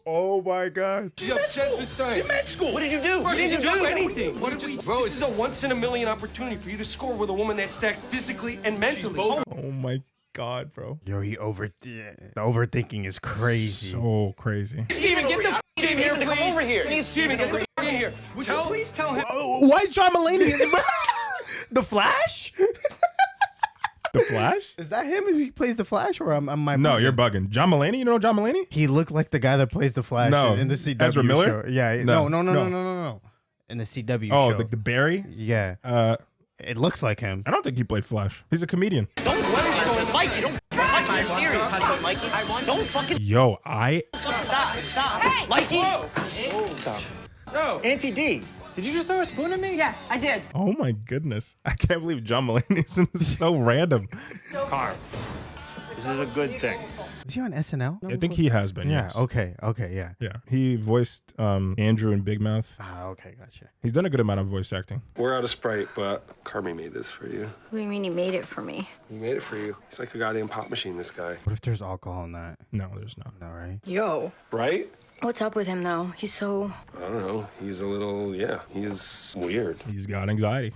[SPEAKER 1] Oh my God.
[SPEAKER 6] She's obsessed with science. She's med school. What did you do?
[SPEAKER 5] What did you do?
[SPEAKER 6] Anything. Bro, this is a once-in-a-million opportunity for you to score with a woman that's stacked physically and mentally.
[SPEAKER 2] Oh my God, bro.
[SPEAKER 1] Yo, the overthinking is crazy.
[SPEAKER 2] So crazy.
[SPEAKER 6] Steven, get the f in here, please.
[SPEAKER 5] Come over here.
[SPEAKER 6] Steven, get the f in here. Would you please tell him?
[SPEAKER 2] Why is John Mulaney in the
[SPEAKER 1] The Flash?
[SPEAKER 2] The Flash?
[SPEAKER 1] Is that him? If he plays the Flash, or am I?
[SPEAKER 2] No,
[SPEAKER 1] bugging?
[SPEAKER 2] you're bugging. John Mulaney? You know John Mulaney?
[SPEAKER 1] He looked like the guy that plays the Flash
[SPEAKER 2] No.
[SPEAKER 1] in the CW
[SPEAKER 2] Ezra Miller?
[SPEAKER 1] show. Yeah.
[SPEAKER 2] No.
[SPEAKER 1] No. In the CW
[SPEAKER 2] Oh,
[SPEAKER 1] show.
[SPEAKER 2] the Barry?
[SPEAKER 1] Yeah. It looks like him.
[SPEAKER 2] I don't think he played Flash. He's a comedian.
[SPEAKER 5] Don't Mikey, don't touch me. I'm serious. Mikey, don't fucking
[SPEAKER 2] Yo,
[SPEAKER 5] stop. Mikey.
[SPEAKER 6] No.
[SPEAKER 14] Auntie D.
[SPEAKER 16] Did you just throw a spoon at me?
[SPEAKER 13] Yeah, I did.
[SPEAKER 2] Oh my goodness. I can't believe John Mulaney's in this. So random.
[SPEAKER 18] Carm, this is a good thing.
[SPEAKER 1] Is he on SNL?
[SPEAKER 2] I think he has been.
[SPEAKER 1] Yeah.
[SPEAKER 2] Yes.
[SPEAKER 1] Okay. Okay. Yeah.
[SPEAKER 2] Yeah. He voiced Andrew in Big Mouth.
[SPEAKER 1] Ah. Okay. Gotcha.
[SPEAKER 2] He's done a good amount of voice acting.
[SPEAKER 19] We're out of Sprite, but Carmi made this for you.
[SPEAKER 13] What do you mean you made it for me?
[SPEAKER 19] He made it for you. He's like a goddamn pop machine, this guy.
[SPEAKER 1] What if there's alcohol in that?
[SPEAKER 2] No, there's not.
[SPEAKER 1] No, right?
[SPEAKER 13] Yo.
[SPEAKER 19] Right?
[SPEAKER 13] What's up with him, though? He's so...
[SPEAKER 19] I don't know. He's a little, he's weird.
[SPEAKER 2] He's got anxiety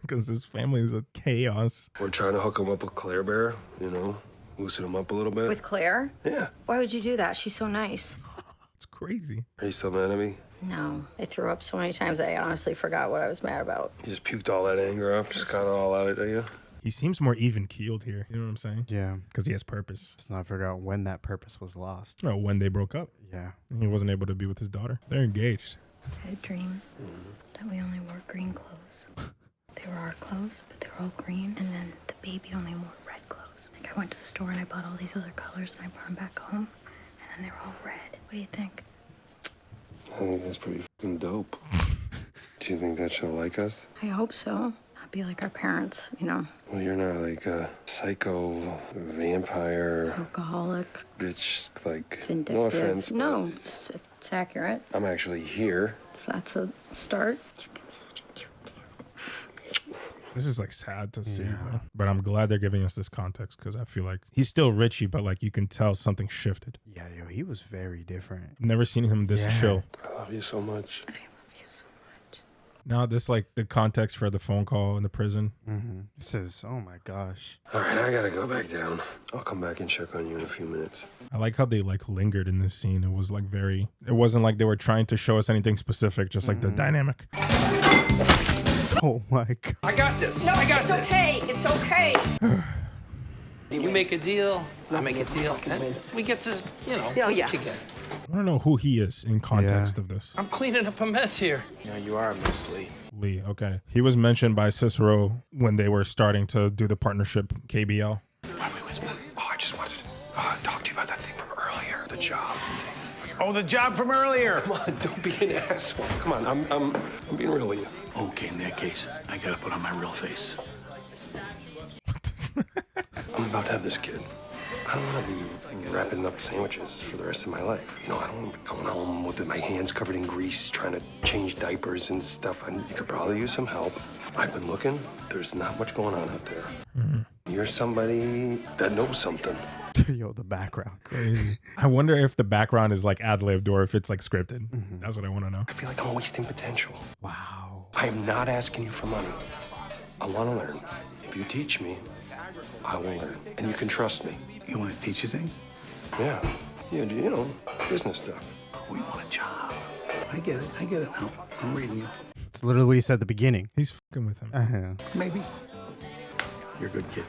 [SPEAKER 2] because his family is a chaos.
[SPEAKER 19] We're trying to hook him up with Claire Bear, loosen him up a little bit.
[SPEAKER 13] With Claire?
[SPEAKER 19] Yeah.
[SPEAKER 13] Why would you do that? She's so nice.
[SPEAKER 2] It's crazy.
[SPEAKER 19] Are you still mad at me?
[SPEAKER 13] No. I threw up so many times I honestly forgot what I was mad about.
[SPEAKER 19] You just puked all that anger up, just got it all out at you?
[SPEAKER 2] He seems more even-keeled here. You know what I'm saying?
[SPEAKER 1] Yeah.
[SPEAKER 2] Because he has purpose.
[SPEAKER 1] Just not figure out when that purpose was lost.
[SPEAKER 2] Oh, when they broke up.
[SPEAKER 1] Yeah.
[SPEAKER 2] He wasn't able to be with his daughter. They're engaged.
[SPEAKER 13] I had a dream that we only wore green clothes. They were our clothes, but they were all green. And then the baby only wore red clothes. Like, I went to the store and I bought all these other colors and I brought them back home. And then they were all red. What do you think?
[SPEAKER 19] I think that's pretty fucking dope. Do you think that she'll like us?
[SPEAKER 13] I hope so. Not be like our parents,
[SPEAKER 19] Well, you're not like a psycho vampire
[SPEAKER 13] alcoholic,
[SPEAKER 19] bitch, like,
[SPEAKER 13] vindictive.
[SPEAKER 19] no offense.
[SPEAKER 13] No, it's accurate.
[SPEAKER 19] I'm actually here.
[SPEAKER 13] So that's a start.
[SPEAKER 2] This is like sad to see, though. But I'm glad they're giving us this context because I feel like he's still Richie, but like you can tell something shifted.
[SPEAKER 1] Yeah, yo, he was very different.
[SPEAKER 2] I've never seen him this chill.
[SPEAKER 19] I love you so much.
[SPEAKER 2] Now this like the context for the phone call in the prison.
[SPEAKER 1] Mm-hmm. This is, oh my gosh.
[SPEAKER 19] All right, I gotta go back down. I'll come back and check on you in a few minutes.
[SPEAKER 2] I like how they like lingered in this scene. It was like very, it wasn't like they were trying to show us anything specific, just like the dynamic.
[SPEAKER 1] Oh my God.
[SPEAKER 10] I got this.
[SPEAKER 13] No,
[SPEAKER 10] I got
[SPEAKER 13] it's
[SPEAKER 10] this.
[SPEAKER 13] okay. It's okay.
[SPEAKER 10] You make a deal, I make a deal, and we get to,
[SPEAKER 13] yeah.
[SPEAKER 10] together.
[SPEAKER 2] I want to know who he is in context of this.
[SPEAKER 10] I'm cleaning up a mess here.
[SPEAKER 18] No, you are Miss Lee.
[SPEAKER 2] Lee, okay. He was mentioned by Cicero when they were starting to do the partnership KBL.
[SPEAKER 19] Wait. Oh, I just wanted to talk to you about that thing from earlier. The job thing.
[SPEAKER 14] Oh, the job from earlier.
[SPEAKER 19] Come on, don't be an asshole. Come on, I'm being real with you.
[SPEAKER 7] Okay, in that case, I gotta put on my real face.
[SPEAKER 19] I'm about to have this kid. I don't want to be wrapping up sandwiches for the rest of my life. I don't want to be going home with my hands covered in grease, trying to change diapers and stuff. You could probably use some help. I've been looking. There's not much going on out there. You're somebody that knows something.
[SPEAKER 1] Yo, the background.
[SPEAKER 2] Crazy. I wonder if the background is like ad-libbed or if it's like scripted. That's what I want to know.
[SPEAKER 19] I feel like I'm wasting potential.
[SPEAKER 1] Wow.
[SPEAKER 19] I am not asking you for money. I want to learn. If you teach me, I will learn. And you can trust me.
[SPEAKER 7] You want to teach you things?
[SPEAKER 19] Yeah, business stuff.
[SPEAKER 7] We want a job. I get it now. I'm reading you.
[SPEAKER 1] It's literally what he said at the beginning.
[SPEAKER 2] He's fucking with him.
[SPEAKER 7] Maybe. You're a good kid.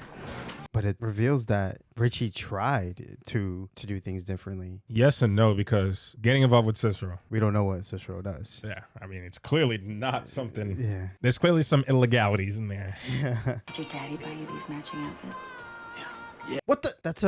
[SPEAKER 1] But it reveals that Richie tried to do things differently.
[SPEAKER 2] Yes and no, because getting involved with Cicero.
[SPEAKER 1] We don't know what Cicero does.
[SPEAKER 2] Yeah, I mean, it's clearly not something.
[SPEAKER 1] Yeah.
[SPEAKER 2] There's clearly some illegalities in there.
[SPEAKER 13] Did your daddy buy you these matching outfits?
[SPEAKER 1] Yeah. What the? That's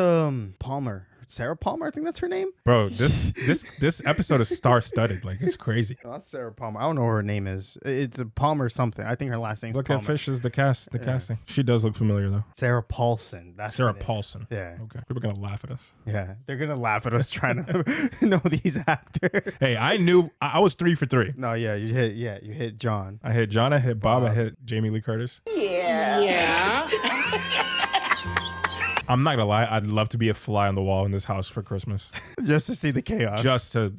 [SPEAKER 1] Palmer. Sarah Palmer, I think that's her name.
[SPEAKER 2] Bro, this episode is star-studded. Like, it's crazy.
[SPEAKER 1] Not Sarah Palmer. I don't know what her name is. It's a Palmer something. I think her last name is
[SPEAKER 2] Look
[SPEAKER 1] Palmer.
[SPEAKER 2] at Fish's casting. She does look familiar though.
[SPEAKER 1] Sarah Paulson. That's
[SPEAKER 2] Sarah
[SPEAKER 1] her name.
[SPEAKER 2] Paulson.
[SPEAKER 1] Yeah.
[SPEAKER 2] Okay. People are gonna laugh at us.
[SPEAKER 1] Yeah. They're gonna laugh at us trying to know these actors.
[SPEAKER 2] Hey, I knew I was 3 for 3.
[SPEAKER 1] No, yeah, you hit John.
[SPEAKER 2] I hit John, I hit Bob, I hit Jamie Lee Curtis.
[SPEAKER 13] Yeah.
[SPEAKER 2] I'm not gonna lie, I'd love to be a fly on the wall in this house for Christmas.
[SPEAKER 1] Just to see the chaos.
[SPEAKER 2] Just to,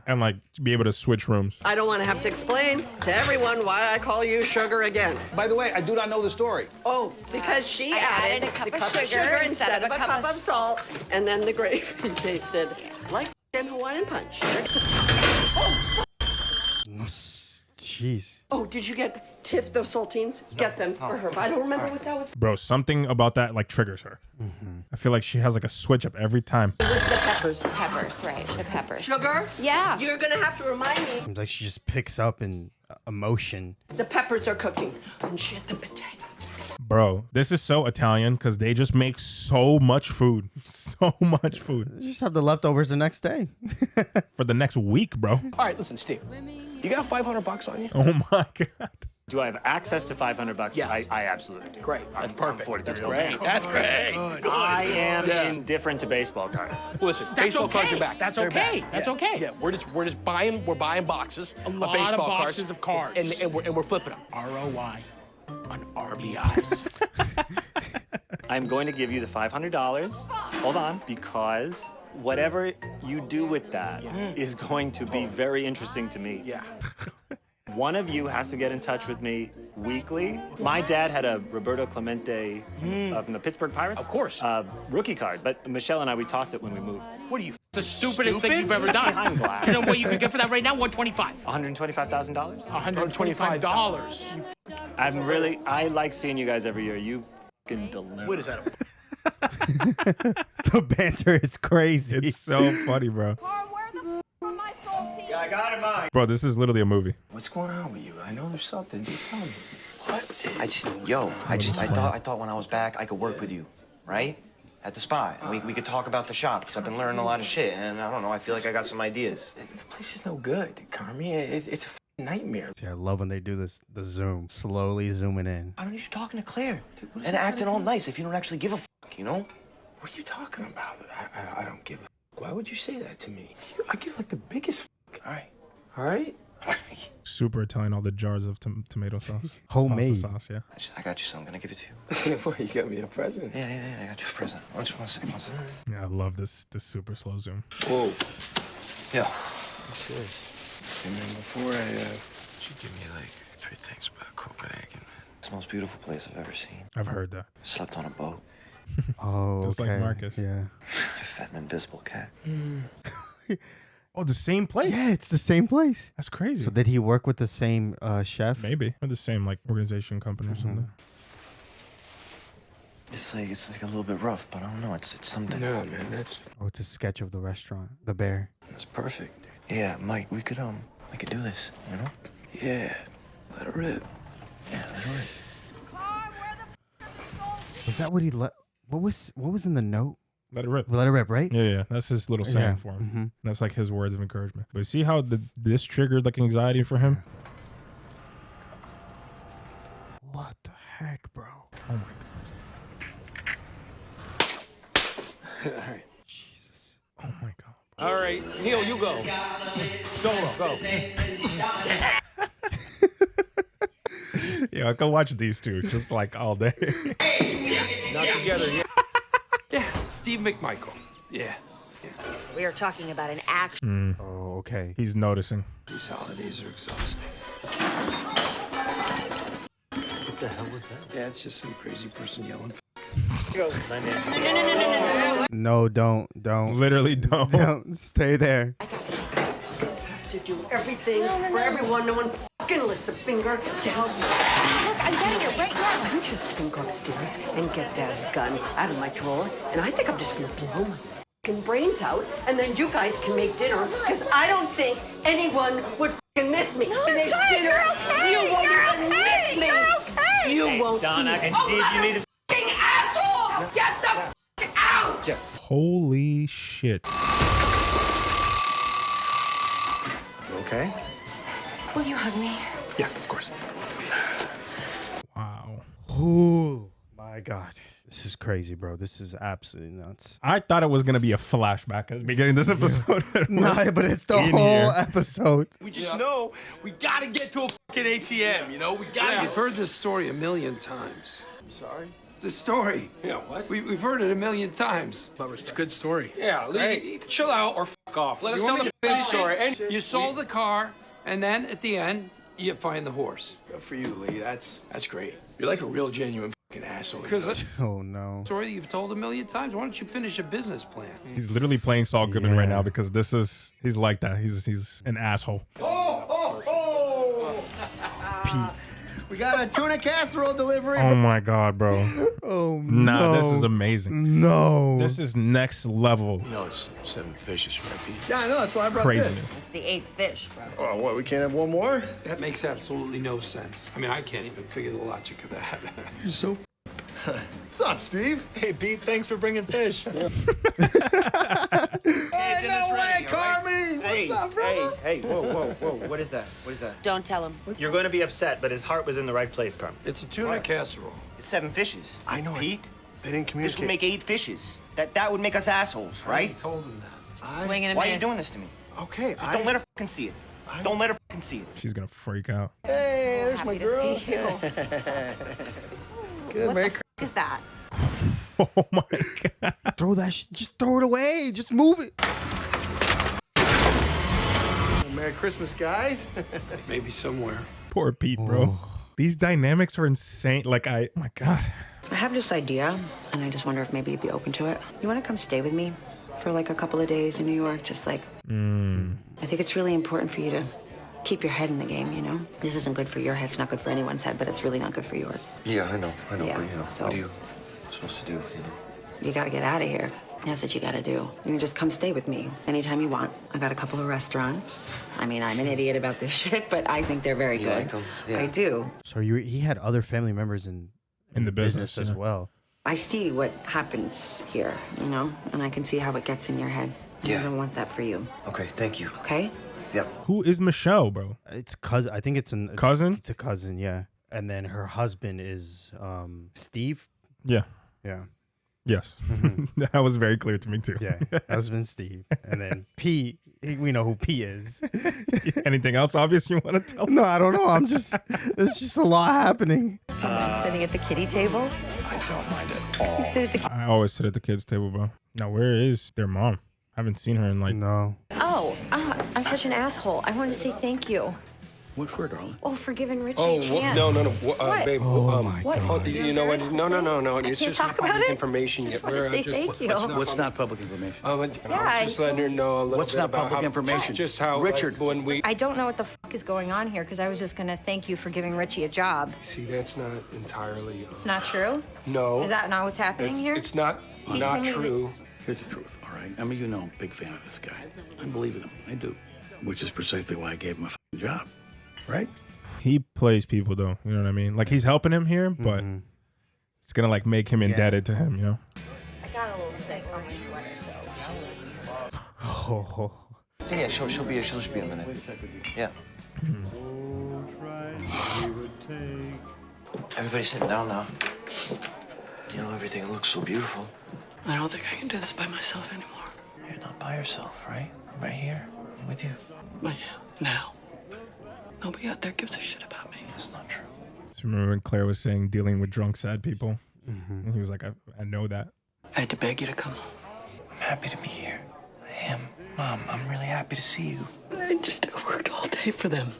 [SPEAKER 2] and like be able to switch rooms.
[SPEAKER 20] I don't want to have to explain to everyone why I call you Sugar again.
[SPEAKER 14] By the way, I do not know the story.
[SPEAKER 20] Oh, because she
[SPEAKER 8] I
[SPEAKER 20] added
[SPEAKER 8] a cup
[SPEAKER 20] the
[SPEAKER 8] of
[SPEAKER 20] cup
[SPEAKER 8] sugar
[SPEAKER 20] instead of a cup of salt, and then the gravy tasted like Hawaiian punch.
[SPEAKER 1] Jeez.
[SPEAKER 20] Oh, did you get Tiff those saltines? Get them for her. I don't remember what that was.
[SPEAKER 2] Bro, something about that like triggers her. I feel like she has like a switch up every time.
[SPEAKER 20] It was the peppers.
[SPEAKER 8] Peppers, right? The peppers.
[SPEAKER 20] Sugar?
[SPEAKER 8] Yeah.
[SPEAKER 20] You're gonna have to remind me.
[SPEAKER 1] Seems like she just picks up in emotion.
[SPEAKER 20] The peppers are cooking. And shit, the potatoes.
[SPEAKER 2] Bro, this is so Italian because they just make so much food. So much food.
[SPEAKER 1] You just have the leftovers the next day.
[SPEAKER 2] For the next week, bro.
[SPEAKER 14] All right, listen, Steve. You got $500 on you?
[SPEAKER 2] Oh my God.
[SPEAKER 18] Do I have access to $500?
[SPEAKER 14] Yeah.
[SPEAKER 18] I absolutely do.
[SPEAKER 14] Great. That's perfect. That's
[SPEAKER 18] old.
[SPEAKER 14] great. That's great. Good.
[SPEAKER 18] I am
[SPEAKER 14] Yeah.
[SPEAKER 18] indifferent to baseball cards.
[SPEAKER 14] Listen,
[SPEAKER 16] That's
[SPEAKER 14] baseball cards
[SPEAKER 16] okay.
[SPEAKER 14] are back.
[SPEAKER 16] That's
[SPEAKER 14] They're
[SPEAKER 16] okay.
[SPEAKER 14] back.
[SPEAKER 16] That's
[SPEAKER 14] Yeah.
[SPEAKER 16] okay.
[SPEAKER 14] Yeah, we're buying boxes
[SPEAKER 16] A
[SPEAKER 14] of
[SPEAKER 16] lot
[SPEAKER 14] baseball
[SPEAKER 16] of boxes
[SPEAKER 14] cards
[SPEAKER 16] of cards.
[SPEAKER 14] and we're flipping them.
[SPEAKER 16] ROI on RBIs.
[SPEAKER 18] I'm going to give you the $500. Hold on, because whatever you do with that is going to be very interesting to me.
[SPEAKER 14] Yeah.
[SPEAKER 18] One of you has to get in touch with me weekly. My dad had a Roberto Clemente from the Pittsburgh Pirates.
[SPEAKER 14] Of course.
[SPEAKER 18] Rookie card, but Michelle and I, we tossed it when we moved.
[SPEAKER 14] What are you?
[SPEAKER 16] The stupidest thing you've ever done.
[SPEAKER 18] Behind glass.
[SPEAKER 16] You know what you could get for that right now? $125.
[SPEAKER 18] $125,000?
[SPEAKER 16] $125.
[SPEAKER 18] I like seeing you guys every year. You can deliver.
[SPEAKER 14] What is that?
[SPEAKER 1] The banter is crazy.
[SPEAKER 2] It's so funny, bro.
[SPEAKER 5] Yeah, I got it, mine.
[SPEAKER 2] Bro, this is literally a movie.
[SPEAKER 14] What's going on with you? I know there's something. Just tell me. What?
[SPEAKER 5] I thought when I was back, I could work with you, right? At the spot. We could talk about the shop, because I've been learning a lot of shit, and I don't know, I feel like I got some ideas.
[SPEAKER 14] This place is no good, Carmi. It's a nightmare.
[SPEAKER 1] See, I love when they do this, the zoom, slowly zooming in.
[SPEAKER 5] Why don't you talking to Claire and acting all nice if you don't actually give a fuck, you know?
[SPEAKER 14] What are you talking about? I don't give a fuck. Why would you say that to me? I give like the biggest fuck.
[SPEAKER 5] All right.
[SPEAKER 14] All right?
[SPEAKER 2] Super Italian, all the jars of tomato sauce.
[SPEAKER 1] Homemade.
[SPEAKER 2] Pasta sauce, yeah.
[SPEAKER 5] I got you some. I'm gonna give it to you.
[SPEAKER 14] What, you got me a present?
[SPEAKER 5] Yeah, I got you a present. One second.
[SPEAKER 2] Yeah, I love this super slow zoom.
[SPEAKER 14] Whoa.
[SPEAKER 5] Yeah.
[SPEAKER 14] What's this? And then before you give me like 3 things about Copenhagen, man.
[SPEAKER 5] It's the most beautiful place I've ever seen.
[SPEAKER 2] I've heard that.
[SPEAKER 5] Slept on a boat.
[SPEAKER 1] Oh,
[SPEAKER 2] Just
[SPEAKER 1] okay.
[SPEAKER 2] like Marcus.
[SPEAKER 1] Yeah.
[SPEAKER 5] I fed an invisible cat.
[SPEAKER 2] Oh, the same place?
[SPEAKER 1] Yeah, it's the same place.
[SPEAKER 2] That's crazy.
[SPEAKER 1] So did he work with the same chef?
[SPEAKER 2] Maybe. Or the same like organization, company or something.
[SPEAKER 5] It's like a little bit rough, but I don't know. It's something.
[SPEAKER 14] No, man, that's
[SPEAKER 1] Oh, it's a sketch of the restaurant, the bear.
[SPEAKER 14] perfect.
[SPEAKER 5] Yeah, Mike, we could do this, you know?
[SPEAKER 14] Yeah. Let it rip.
[SPEAKER 5] Yeah, let it rip.
[SPEAKER 1] Was that what he let? What was in the note?
[SPEAKER 2] Let it rip.
[SPEAKER 1] Let it rip, right?
[SPEAKER 2] Yeah. That's his little saying
[SPEAKER 1] Yeah.
[SPEAKER 2] for him. That's like his words of encouragement. But see how this triggered like anxiety for him?
[SPEAKER 1] What the heck, bro?
[SPEAKER 2] Oh my
[SPEAKER 14] All right.
[SPEAKER 2] Jesus. Oh my God.
[SPEAKER 6] All right, Neil, you go. Solo, go.
[SPEAKER 2] Yeah, I can watch these two just like all day.
[SPEAKER 6] Not together, yeah. Yeah, Steve McMichael. Yeah.
[SPEAKER 21] We are talking about an action.
[SPEAKER 1] Oh, okay.
[SPEAKER 2] He's noticing.
[SPEAKER 14] These holidays are exhausting.
[SPEAKER 18] What the hell was that?
[SPEAKER 14] Yeah, it's just some crazy person yelling.
[SPEAKER 1] No, don't.
[SPEAKER 2] Literally don't.
[SPEAKER 1] Don't stay there.
[SPEAKER 20] To do everything for everyone. No one fucking lifts a finger to help you.
[SPEAKER 21] Look, I'm getting it right now.
[SPEAKER 20] I'm just gonna go upstairs and get Dad's gun out of my drawer, and I think I'm just gonna blow my fucking brains out, and then you guys can make dinner, because I don't think anyone would fucking miss me.
[SPEAKER 21] No,
[SPEAKER 20] and there's
[SPEAKER 21] you're good.
[SPEAKER 20] dinner.
[SPEAKER 21] You're okay.
[SPEAKER 20] You won't
[SPEAKER 21] You're
[SPEAKER 20] even
[SPEAKER 21] okay.
[SPEAKER 20] miss me.
[SPEAKER 21] You're okay.
[SPEAKER 20] You won't
[SPEAKER 18] Don, I
[SPEAKER 20] eat.
[SPEAKER 18] can
[SPEAKER 20] Oh,
[SPEAKER 18] see if you need to.
[SPEAKER 20] fucking asshole! Get the fuck out!
[SPEAKER 2] Holy shit.
[SPEAKER 5] Okay?
[SPEAKER 8] Will you hug me?
[SPEAKER 14] Yeah, of course.
[SPEAKER 2] Wow.
[SPEAKER 1] Oh my God. This is crazy, bro. This is absolutely nuts.
[SPEAKER 2] I thought it was going to be a flashback at the beginning of this episode.
[SPEAKER 1] No, but it's the
[SPEAKER 2] In
[SPEAKER 1] whole
[SPEAKER 2] here.
[SPEAKER 1] episode.
[SPEAKER 6] We just know we gotta get to a fucking ATM, you know? We gotta
[SPEAKER 10] I've
[SPEAKER 6] get...
[SPEAKER 10] heard this story a million times.
[SPEAKER 14] I'm sorry.
[SPEAKER 10] The story.
[SPEAKER 14] Yeah, what?
[SPEAKER 10] We've heard it a million times.
[SPEAKER 16] It's a good story.
[SPEAKER 6] Yeah, chill out or fuck off. Let us tell the
[SPEAKER 10] finish
[SPEAKER 6] story. And
[SPEAKER 10] You sold the car, and then at the end, you find the horse.
[SPEAKER 14] Good for you, Lee. That's great. You're like a real genuine fucking asshole.
[SPEAKER 10] Because
[SPEAKER 14] you know?
[SPEAKER 10] that's
[SPEAKER 1] Oh no.
[SPEAKER 10] a story that you've told a million times. Why don't you finish a business plan?
[SPEAKER 2] He's literally playing Saul Goodman right
[SPEAKER 1] Yeah.
[SPEAKER 2] now because he's like that. He's an asshole.
[SPEAKER 1] Pete.
[SPEAKER 16] We got a tuna casserole delivery.
[SPEAKER 2] Oh my God, bro.
[SPEAKER 1] Oh
[SPEAKER 2] Nah,
[SPEAKER 1] no.
[SPEAKER 2] this is amazing.
[SPEAKER 1] No.
[SPEAKER 2] This is next level
[SPEAKER 14] You know it's 7 fishes, right, Pete?
[SPEAKER 16] Yeah, I know. That's why I brought
[SPEAKER 2] craziness.
[SPEAKER 16] this.
[SPEAKER 21] It's the 8th fish, bro.
[SPEAKER 14] Oh, what? We can't have one more?
[SPEAKER 10] That makes absolutely no sense. I mean, I can't even figure the logic of that.
[SPEAKER 14] You're so
[SPEAKER 19] What's up, Steve?
[SPEAKER 18] Hey, Pete, thanks for bringing fish.
[SPEAKER 19] Hey, no way, Carmi!
[SPEAKER 16] Hey,
[SPEAKER 19] What's up, brother?
[SPEAKER 16] hey, whoa. What is that? What is that?
[SPEAKER 21] Don't tell him.
[SPEAKER 18] You're going to be upset, but his heart was in the right place, Carmen.
[SPEAKER 10] It's a tuna casserole.
[SPEAKER 16] It's 7 fishes.
[SPEAKER 19] I know.
[SPEAKER 16] Pete,
[SPEAKER 19] They didn't
[SPEAKER 16] this
[SPEAKER 19] communicate.
[SPEAKER 16] would make 8 fishes. That would make us assholes, right?
[SPEAKER 10] I told him that.
[SPEAKER 21] Swing and a
[SPEAKER 16] Why
[SPEAKER 21] miss.
[SPEAKER 16] are you doing this to me?
[SPEAKER 19] Okay,
[SPEAKER 16] Just don't let her fucking see it. Don't let her fucking see it.
[SPEAKER 2] She's gonna freak out.
[SPEAKER 19] Hey, there's my
[SPEAKER 8] Happy to
[SPEAKER 19] girl.
[SPEAKER 8] see you.
[SPEAKER 19] Good,
[SPEAKER 8] What
[SPEAKER 19] Merry
[SPEAKER 8] the f is that?
[SPEAKER 2] Oh my god.
[SPEAKER 1] Throw that just throw it away. Just move it.
[SPEAKER 19] Merry Christmas, guys.
[SPEAKER 10] Maybe somewhere.
[SPEAKER 2] Poor Pete, bro.
[SPEAKER 1] Oh.
[SPEAKER 2] These dynamics are insane. Like oh my god.
[SPEAKER 21] I have this idea, and I just wonder if maybe you'd be open to it. You want to come stay with me for like a couple of days in New York? Just like, I think it's really important for you to keep your head in the game, you know? This isn't good for your head. It's not good for anyone's head, but it's really not good for yours.
[SPEAKER 5] Yeah, I know.
[SPEAKER 21] Yeah,
[SPEAKER 5] But, you know,
[SPEAKER 21] so-
[SPEAKER 5] what are you supposed to do? You know?
[SPEAKER 21] You got to get out of here. That's what you got to do. You can just come stay with me anytime you want. I got a couple of restaurants. I mean, I'm an idiot about this shit, but I think they're very
[SPEAKER 5] You
[SPEAKER 21] good.
[SPEAKER 5] like 'em? Yeah.
[SPEAKER 21] I do.
[SPEAKER 1] So he had other family members in
[SPEAKER 2] the business,
[SPEAKER 1] as
[SPEAKER 2] yeah.
[SPEAKER 1] well.
[SPEAKER 21] I see what happens here, you know, and I can see how it gets in your head.
[SPEAKER 5] Yeah.
[SPEAKER 21] I don't want that for you.
[SPEAKER 5] Okay, thank you.
[SPEAKER 21] Okay?
[SPEAKER 5] Yep.
[SPEAKER 2] Who is Michelle, bro?
[SPEAKER 1] It's cousin. I think it's
[SPEAKER 2] cousin.
[SPEAKER 1] It's a cousin, yeah. And then her husband is Steve.
[SPEAKER 2] Yeah.
[SPEAKER 1] Yeah.
[SPEAKER 2] Yes. That was very clear to me too.
[SPEAKER 1] Yeah. Husband Steve. And then P. We know who P is.
[SPEAKER 2] Anything else obvious you want to tell?
[SPEAKER 1] No, I don't know. There's just a lot happening.
[SPEAKER 21] Someone sitting at the kiddie table?
[SPEAKER 19] I don't mind at all.
[SPEAKER 21] You sit at the
[SPEAKER 2] I always sit at the kids' table, bro. Now, where is their mom? Haven't seen her in like.
[SPEAKER 1] No.
[SPEAKER 13] Oh, I'm such an asshole. I wanted to say thank you.
[SPEAKER 7] What for, darling?
[SPEAKER 13] Oh, for giving Richie
[SPEAKER 10] Oh,
[SPEAKER 13] a chance.
[SPEAKER 10] no,
[SPEAKER 13] What?
[SPEAKER 10] babe.
[SPEAKER 1] Oh, my
[SPEAKER 13] What?
[SPEAKER 1] God.
[SPEAKER 10] You know what? No.
[SPEAKER 13] I
[SPEAKER 10] It's
[SPEAKER 13] can't
[SPEAKER 10] just
[SPEAKER 13] talk
[SPEAKER 10] not
[SPEAKER 13] about
[SPEAKER 10] public
[SPEAKER 13] it?
[SPEAKER 10] information
[SPEAKER 13] Just
[SPEAKER 10] yet.
[SPEAKER 13] wanna say thank you.
[SPEAKER 7] What's not public information?
[SPEAKER 10] I'm
[SPEAKER 13] Yeah,
[SPEAKER 10] just letting her know a little
[SPEAKER 7] What's
[SPEAKER 10] bit
[SPEAKER 7] not
[SPEAKER 10] about
[SPEAKER 7] public
[SPEAKER 10] how,
[SPEAKER 7] information?
[SPEAKER 10] Just how
[SPEAKER 7] Richard.
[SPEAKER 10] like, when we
[SPEAKER 13] I don't know what the fuck is going on here because I was just gonna thank you for giving Richie a job.
[SPEAKER 10] see, that's not entirely.
[SPEAKER 13] It's not true?
[SPEAKER 10] No.
[SPEAKER 13] Is that not what's happening here?
[SPEAKER 10] It's not
[SPEAKER 13] He
[SPEAKER 10] not
[SPEAKER 13] told me that-
[SPEAKER 10] true.
[SPEAKER 7] Here's the truth, all right? I mean, you know, I'm a big fan of this guy. I believe in him. I do. Which is precisely why I gave him a f***ing job, right?
[SPEAKER 2] He plays people though. You know what I mean? Like he's helping him here, but it's gonna like make him indebted to him. You know?
[SPEAKER 13] I got a little sick on my sweater, so.
[SPEAKER 1] Oh.
[SPEAKER 5] Yeah, she'll just be in a minute. Yeah. Everybody sitting down now. You know, everything looks so beautiful.
[SPEAKER 21] I don't think I can do this by myself anymore.
[SPEAKER 5] You're not by yourself, right? I'm right here. I'm with you.
[SPEAKER 21] But yeah, now. Nobody out there gives a shit about me.
[SPEAKER 5] It's not true.
[SPEAKER 2] So remember when Claire was saying dealing with drunk, sad people? And he was like, I know that.
[SPEAKER 21] I had to beg you to come.
[SPEAKER 5] I'm happy to be here. I am. Mom, I'm really happy to see you.
[SPEAKER 21] I worked all day for them.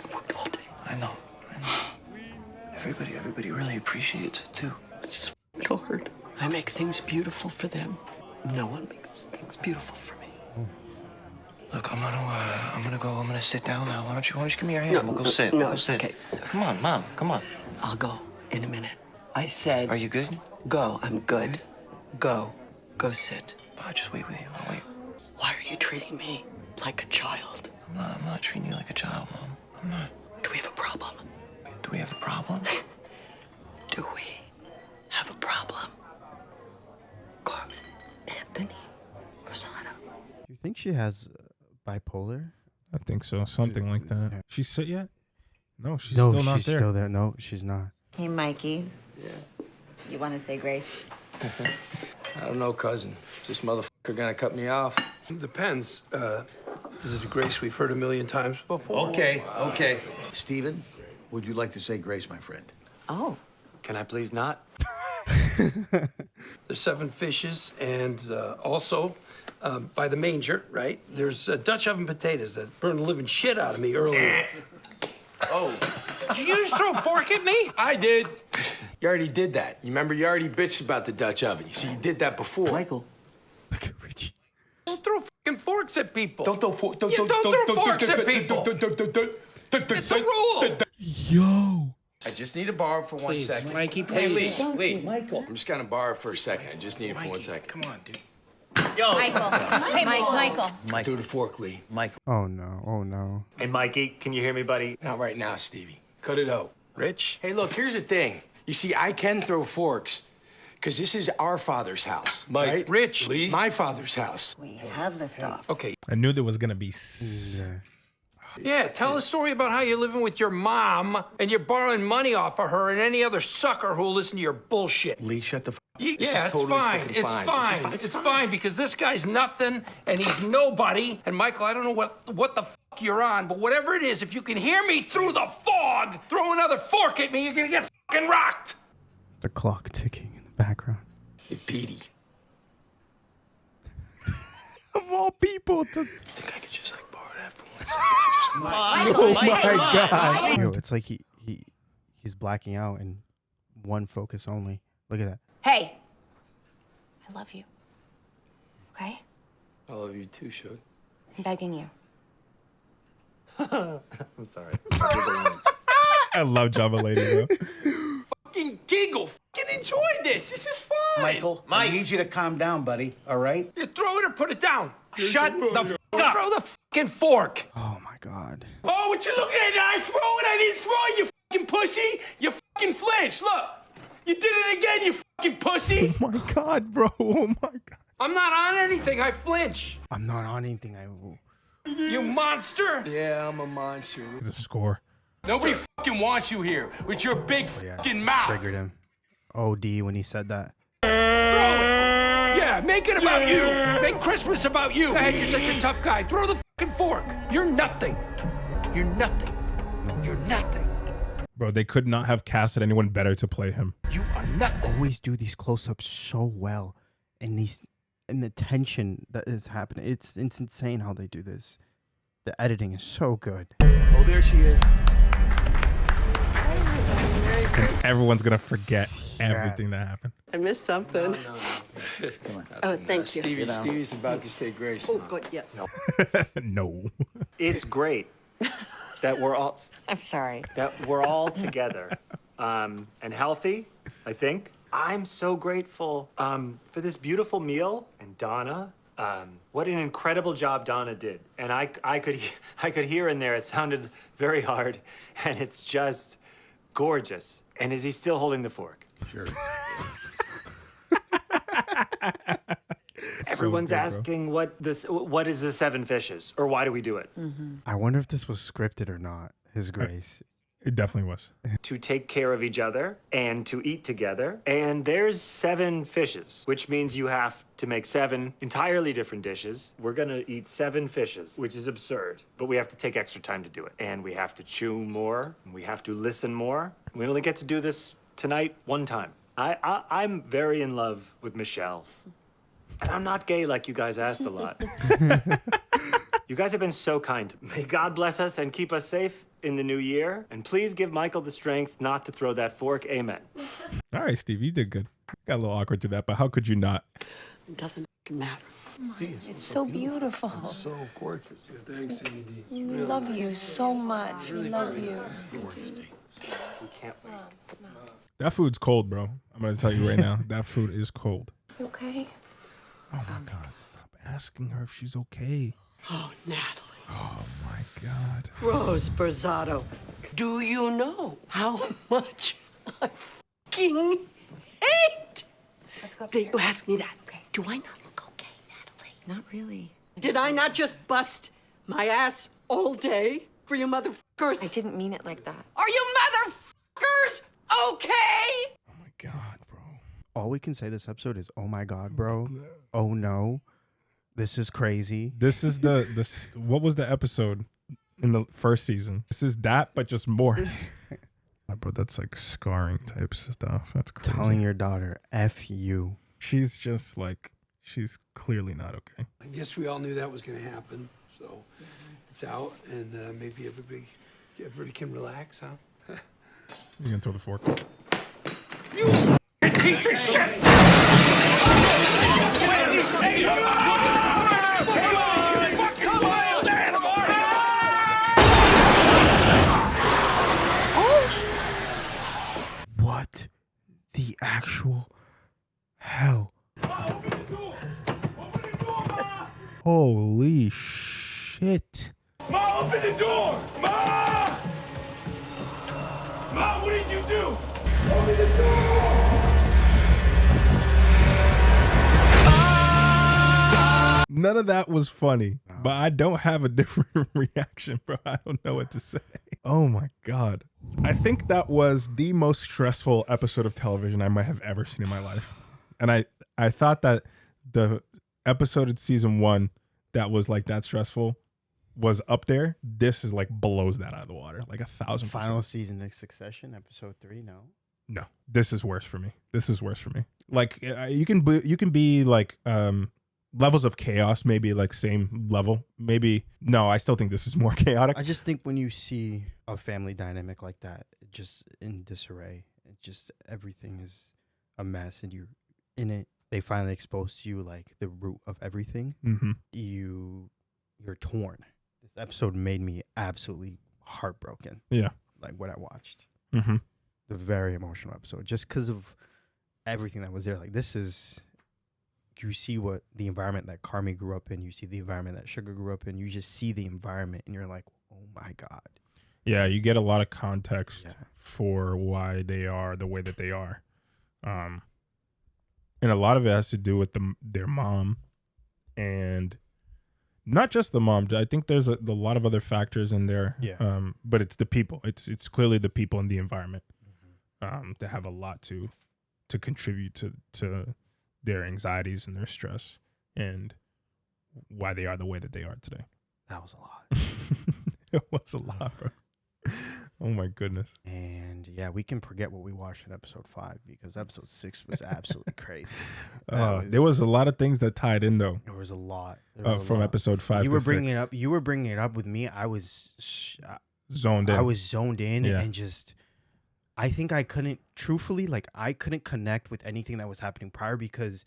[SPEAKER 21] I worked all day.
[SPEAKER 5] I know. Everybody really appreciates it, too.
[SPEAKER 21] It's just hard. I make things beautiful for them. No one makes things beautiful for me.
[SPEAKER 5] Look, I'm gonna sit down now. Why don't you give me your hand? We'll go sit. We'll go sit.
[SPEAKER 21] Okay.
[SPEAKER 5] Come on, Mom. Come on.
[SPEAKER 21] I'll go in a minute. I said.
[SPEAKER 5] Are you good?
[SPEAKER 21] Go. I'm good. Go. Go sit.
[SPEAKER 5] I'll just wait with you. I'll wait.
[SPEAKER 21] Why are you treating me like a child?
[SPEAKER 5] I'm not treating you like a child, Mom. I'm not.
[SPEAKER 21] Do we have a problem?
[SPEAKER 5] Do we have a problem?
[SPEAKER 21] Do we have a problem? Carmen, Anthony, Berzatto.
[SPEAKER 1] Do you think she has bipolar?
[SPEAKER 2] I think so. Something like that. She's sit yet? No, she's
[SPEAKER 1] No,
[SPEAKER 2] still not
[SPEAKER 1] she's
[SPEAKER 2] there.
[SPEAKER 1] still there. No, she's not.
[SPEAKER 21] Hey, Mikey.
[SPEAKER 10] Yeah.
[SPEAKER 21] You want to say grace?
[SPEAKER 10] I don't know, cousin. Is this motherfucker gonna cut me off? It depends. Is it a grace we've heard a million times before?
[SPEAKER 7] Okay. Stephen, would you like to say grace, my friend?
[SPEAKER 21] Oh.
[SPEAKER 18] Can I please not?
[SPEAKER 10] There's 7 fishes, and also by the manger, right? There's Dutch oven potatoes that burned the living shit out of me earlier.
[SPEAKER 6] Oh. Did you just throw a fork at me?
[SPEAKER 10] I did. You already did that. You remember you already bitched about the Dutch oven. You see, you did that before.
[SPEAKER 7] Michael.
[SPEAKER 10] Don't throw fucking forks at people.
[SPEAKER 6] Don't throw
[SPEAKER 10] forks at people. It's a rule.
[SPEAKER 1] Yo.
[SPEAKER 6] I just need to borrow for 1 second.
[SPEAKER 10] Mikey,
[SPEAKER 6] Hey,
[SPEAKER 10] please.
[SPEAKER 6] Lee.
[SPEAKER 10] Michael. I'm just gonna borrow for a second. I just need it for 1 second.
[SPEAKER 6] Come on, dude.
[SPEAKER 13] Michael. Hey, Michael.
[SPEAKER 10] Through the fork, Lee.
[SPEAKER 1] Oh no. Oh no.
[SPEAKER 18] Hey, Mikey, can you hear me, buddy?
[SPEAKER 10] Not right now, Stevie. Cut it out. Rich? Hey, look, here's the thing. You see, I can throw forks, because this is our father's house.
[SPEAKER 6] Mike,
[SPEAKER 10] right?
[SPEAKER 6] Rich, Lee.
[SPEAKER 10] My father's house.
[SPEAKER 21] We have liftoff.
[SPEAKER 10] Okay.
[SPEAKER 2] I knew there was gonna be.
[SPEAKER 10] Yeah, tell a story about how you're living with your mom and you're borrowing money off of her and any other sucker who'll listen to your bullshit.
[SPEAKER 7] Lee, shut the
[SPEAKER 10] Yeah,
[SPEAKER 7] This is
[SPEAKER 10] it's
[SPEAKER 7] totally
[SPEAKER 10] fine.
[SPEAKER 7] freaking
[SPEAKER 10] It's
[SPEAKER 7] fine.
[SPEAKER 10] fine.
[SPEAKER 7] This is
[SPEAKER 10] It's fine because this guy's nothing and he's nobody. And Michael, I don't know what the fuck you're on, but whatever it is, if you can hear me through the fog, throw another fork at me, you're gonna get fucking rocked.
[SPEAKER 1] The clock ticking in the background.
[SPEAKER 10] Hey, Petey.
[SPEAKER 1] Of all people to.
[SPEAKER 19] I think I could just like borrow that for 1
[SPEAKER 1] Oh
[SPEAKER 19] second.
[SPEAKER 1] my god! Yo, it's like he's blacking out in one focus only. Look at that.
[SPEAKER 8] Hey, I love you. Okay?
[SPEAKER 10] I love you too, Shug.
[SPEAKER 8] I'm begging you.
[SPEAKER 18] I'm sorry.
[SPEAKER 2] I love Java Lady, bro.
[SPEAKER 10] Fucking giggle. Fucking enjoy this. This is fine.
[SPEAKER 7] Michael, I need you to calm down, buddy. All right?
[SPEAKER 10] You throw it or put it down.
[SPEAKER 7] Shut the f up.
[SPEAKER 10] Throw the fucking fork.
[SPEAKER 1] Oh my god.
[SPEAKER 10] Oh, what you looking at? I throw it. I didn't throw it, you fucking pussy. You fucking flinched. Look. You did it again, you fucking pussy.
[SPEAKER 1] Oh my god, bro. Oh my god.
[SPEAKER 10] I'm not on anything. I flinch.
[SPEAKER 1] I'm not on anything.
[SPEAKER 10] You monster.
[SPEAKER 19] Yeah, I'm a monster.
[SPEAKER 2] The score.
[SPEAKER 10] Nobody fucking wants you here with your big fucking mouth.
[SPEAKER 1] Triggered him. OD when he said that.
[SPEAKER 10] Throw it. Yeah, make it about you. Make Christmas about you. Hey, you're such a tough guy. Throw the fucking fork. You're nothing. You're nothing. You're nothing.
[SPEAKER 2] Bro, they could not have casted anyone better to play him.
[SPEAKER 10] You are nothing.
[SPEAKER 1] Always do these close-ups so well, and the tension that is happening. It's insane how they do this. The editing is so good.
[SPEAKER 7] Oh, there she is.
[SPEAKER 2] And everyone's gonna forget everything that happened.
[SPEAKER 20] I missed something. Oh, thank you.
[SPEAKER 10] Stevie's about to say grace.
[SPEAKER 20] Oh, good, yes.
[SPEAKER 2] No.
[SPEAKER 18] It's great that we're all.
[SPEAKER 21] I'm sorry.
[SPEAKER 18] That we're all together, and healthy. I think I'm so grateful for this beautiful meal and Donna. What an incredible job Donna did, and I could hear in there. It sounded very hard, and it's just gorgeous. And is he still holding the fork?
[SPEAKER 7] Sure.
[SPEAKER 18] Everyone's
[SPEAKER 2] good, bro.
[SPEAKER 18] asking what is the 7 fishes, or why do we do it?
[SPEAKER 1] I wonder if this was scripted or not. His Grace.
[SPEAKER 2] It definitely was.
[SPEAKER 18] To take care of each other and to eat together. And there's 7 fishes, which means you have to make 7 entirely different dishes. We're gonna eat 7 fishes, which is absurd, but we have to take extra time to do it. And we have to chew more, and we have to listen more. We only get to do this tonight 1 time. I'm very in love with Michelle. And I'm not gay like you guys asked a lot. You guys have been so kind. May God bless us and keep us safe in the new year. And please give Michael the strength not to throw that fork. Amen.
[SPEAKER 2] All right, Steve, you did good. Got a little awkward to that, but how could you not?
[SPEAKER 20] It doesn't matter.
[SPEAKER 3] It's so beautiful.
[SPEAKER 19] So gorgeous.
[SPEAKER 10] Yeah, thanks, CBD.
[SPEAKER 3] We love you so much. We love you.
[SPEAKER 18] We can't wait.
[SPEAKER 2] That food's cold, bro. I'm gonna tell you right now. That food is cold.
[SPEAKER 3] You okay?
[SPEAKER 2] Oh my God! Stop asking her if she's okay.
[SPEAKER 20] Oh, Natalie.
[SPEAKER 2] Oh my God.
[SPEAKER 20] Rose Berzatto, do you know how much I fucking hate
[SPEAKER 21] Let's go
[SPEAKER 20] that
[SPEAKER 21] upstairs.
[SPEAKER 20] you asked me that?
[SPEAKER 21] Okay.
[SPEAKER 20] Do I not look okay, Natalie?
[SPEAKER 21] Not really.
[SPEAKER 20] Did I not just bust my ass all day for you motherfuckers?
[SPEAKER 21] I didn't mean it like that.
[SPEAKER 20] Are you motherfuckers okay?
[SPEAKER 2] Oh my God, bro.
[SPEAKER 1] All we can say this episode is, oh my God, bro. Oh no. This is crazy.
[SPEAKER 2] This is the what was the episode in the first season? This is that, but just more. Bro, that's like scarring type stuff. That's crazy.
[SPEAKER 1] Telling your daughter, F you.
[SPEAKER 2] She's just like, she's clearly not okay.
[SPEAKER 10] I guess we all knew that was going to happen, so it's out, and maybe everybody can relax, huh?
[SPEAKER 2] You gonna throw the fork?
[SPEAKER 10] You piece of shit!
[SPEAKER 1] What the actual hell? Holy shit.
[SPEAKER 6] Ma, open the door! Ma! Ma, what did you do? Open
[SPEAKER 2] None of that was funny, but I don't have a different reaction, bro. I don't know what to say. Oh my God. I think that was the most stressful episode of television I might have ever seen in my life. And I thought that the episode in season 1 that was like that stressful was up there. This is like blows that out of the water, like 1,000%.
[SPEAKER 1] Final season of Succession, episode 3.
[SPEAKER 2] No, this is worse for me. Like you can be like levels of chaos, maybe like same level. Maybe no, I still think this is more chaotic.
[SPEAKER 1] I just think when you see a family dynamic like that, just in disarray, everything is a mess, and you're in it. They finally expose to you like the root of everything.
[SPEAKER 2] Mm-hmm.
[SPEAKER 1] You're torn. This episode made me absolutely heartbroken.
[SPEAKER 2] Yeah,
[SPEAKER 1] like what I watched.
[SPEAKER 2] Mm-hmm.
[SPEAKER 1] The very emotional episode, just because of everything that was there. Like this is. You see what the environment that Carmi grew up in. You see the environment that Sugar grew up in. You just see the environment, and you're like, "Oh my God!"
[SPEAKER 2] Yeah, you get a lot of context for why they are the way that they are, and a lot of it has to do with their mom, and not just the mom. I think there's a lot of other factors in there.
[SPEAKER 1] Yeah.
[SPEAKER 2] But it's the people. It's clearly the people in the environment that have a lot to contribute to their anxieties and their stress and why they are the way that they are today.
[SPEAKER 1] That was a lot.
[SPEAKER 2] It was a lot, bro. Oh my goodness.
[SPEAKER 1] And yeah, we can forget what we watched in episode 5 because episode 6 was absolutely crazy.
[SPEAKER 2] There was a lot of things that tied in though.
[SPEAKER 1] There was a lot
[SPEAKER 2] from episode 5.
[SPEAKER 1] You were bringing it up. You were bringing it up with me. I was
[SPEAKER 2] zoned in.
[SPEAKER 1] I was zoned in
[SPEAKER 2] Yeah.
[SPEAKER 1] and just. I think I couldn't connect with anything that was happening prior because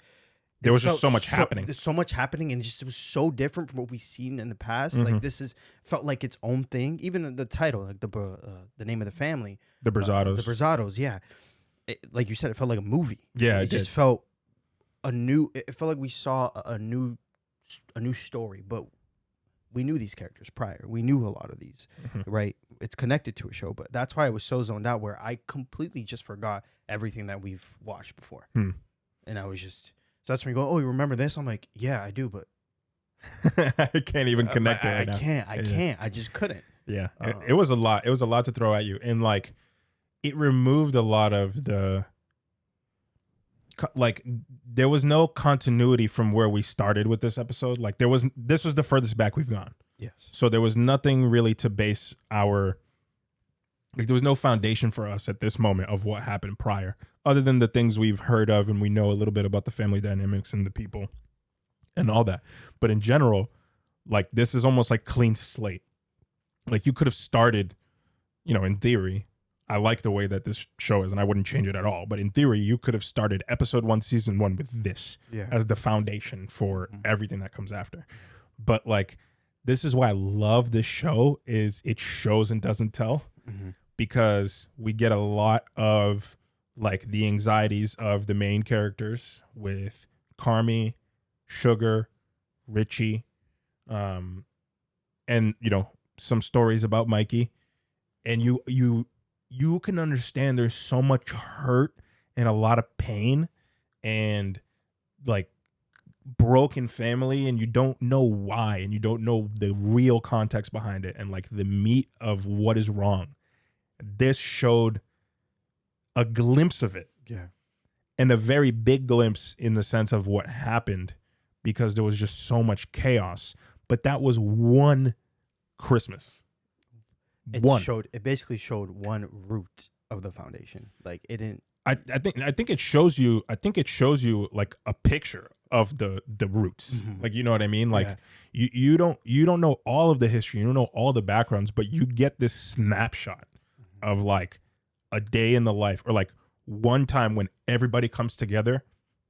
[SPEAKER 2] there was just so much happening.
[SPEAKER 1] There's so much happening, and it was so different from what we've seen in the past.
[SPEAKER 2] Mm-hmm.
[SPEAKER 1] Like this felt like its own thing. Even the title, like the name of the family,
[SPEAKER 2] The Berzattos.
[SPEAKER 1] The Berzattos, yeah. Like you said, it felt like a movie.
[SPEAKER 2] Yeah,
[SPEAKER 1] it just felt It felt like we saw a new story, but we knew these characters prior. We knew a lot of these, right? It's connected to a show, but that's why I was so zoned out where I completely just forgot everything that we've watched before. And I was just, so that's when you go, oh, you remember this? I'm like, yeah, I do, but
[SPEAKER 2] I can't even connect it right now.
[SPEAKER 1] I can't. I just couldn't.
[SPEAKER 2] Yeah, it was a lot. It was a lot to throw at you. And like, it removed a lot of the, like, there was no continuity from where we started with this episode. Like this was the furthest back we've gone.
[SPEAKER 1] Yes.
[SPEAKER 2] So there was nothing really to base there was no foundation for us at this moment of what happened prior, other than the things we've heard of and we know a little bit about the family dynamics and the people and all that. But in general, like this is almost like clean slate. Like you could have started, in theory, I like the way that this show is and I wouldn't change it at all. But in theory, you could have started episode 1, season 1 with this as the foundation for everything that comes after. But like, this is why I love this show is it shows and doesn't tell because we get a lot of like the anxieties of the main characters with Carmi, Sugar, Richie, and some stories about Mikey. And you can understand there's so much hurt and a lot of pain and like broken family, and you don't know why, and you don't know the real context behind it and like the meat of what is wrong. This showed a glimpse of it.
[SPEAKER 1] Yeah.
[SPEAKER 2] And a very big glimpse in the sense of what happened because there was just so much chaos. But that was one Christmas.
[SPEAKER 1] It basically showed one root of the foundation. Like it didn't.
[SPEAKER 2] I think it shows you. I think it shows you like a picture of the roots. Like, you know what I mean? Like you don't know all of the history. You don't know all the backgrounds, but you get this snapshot of like a day in the life or like one time when everybody comes together.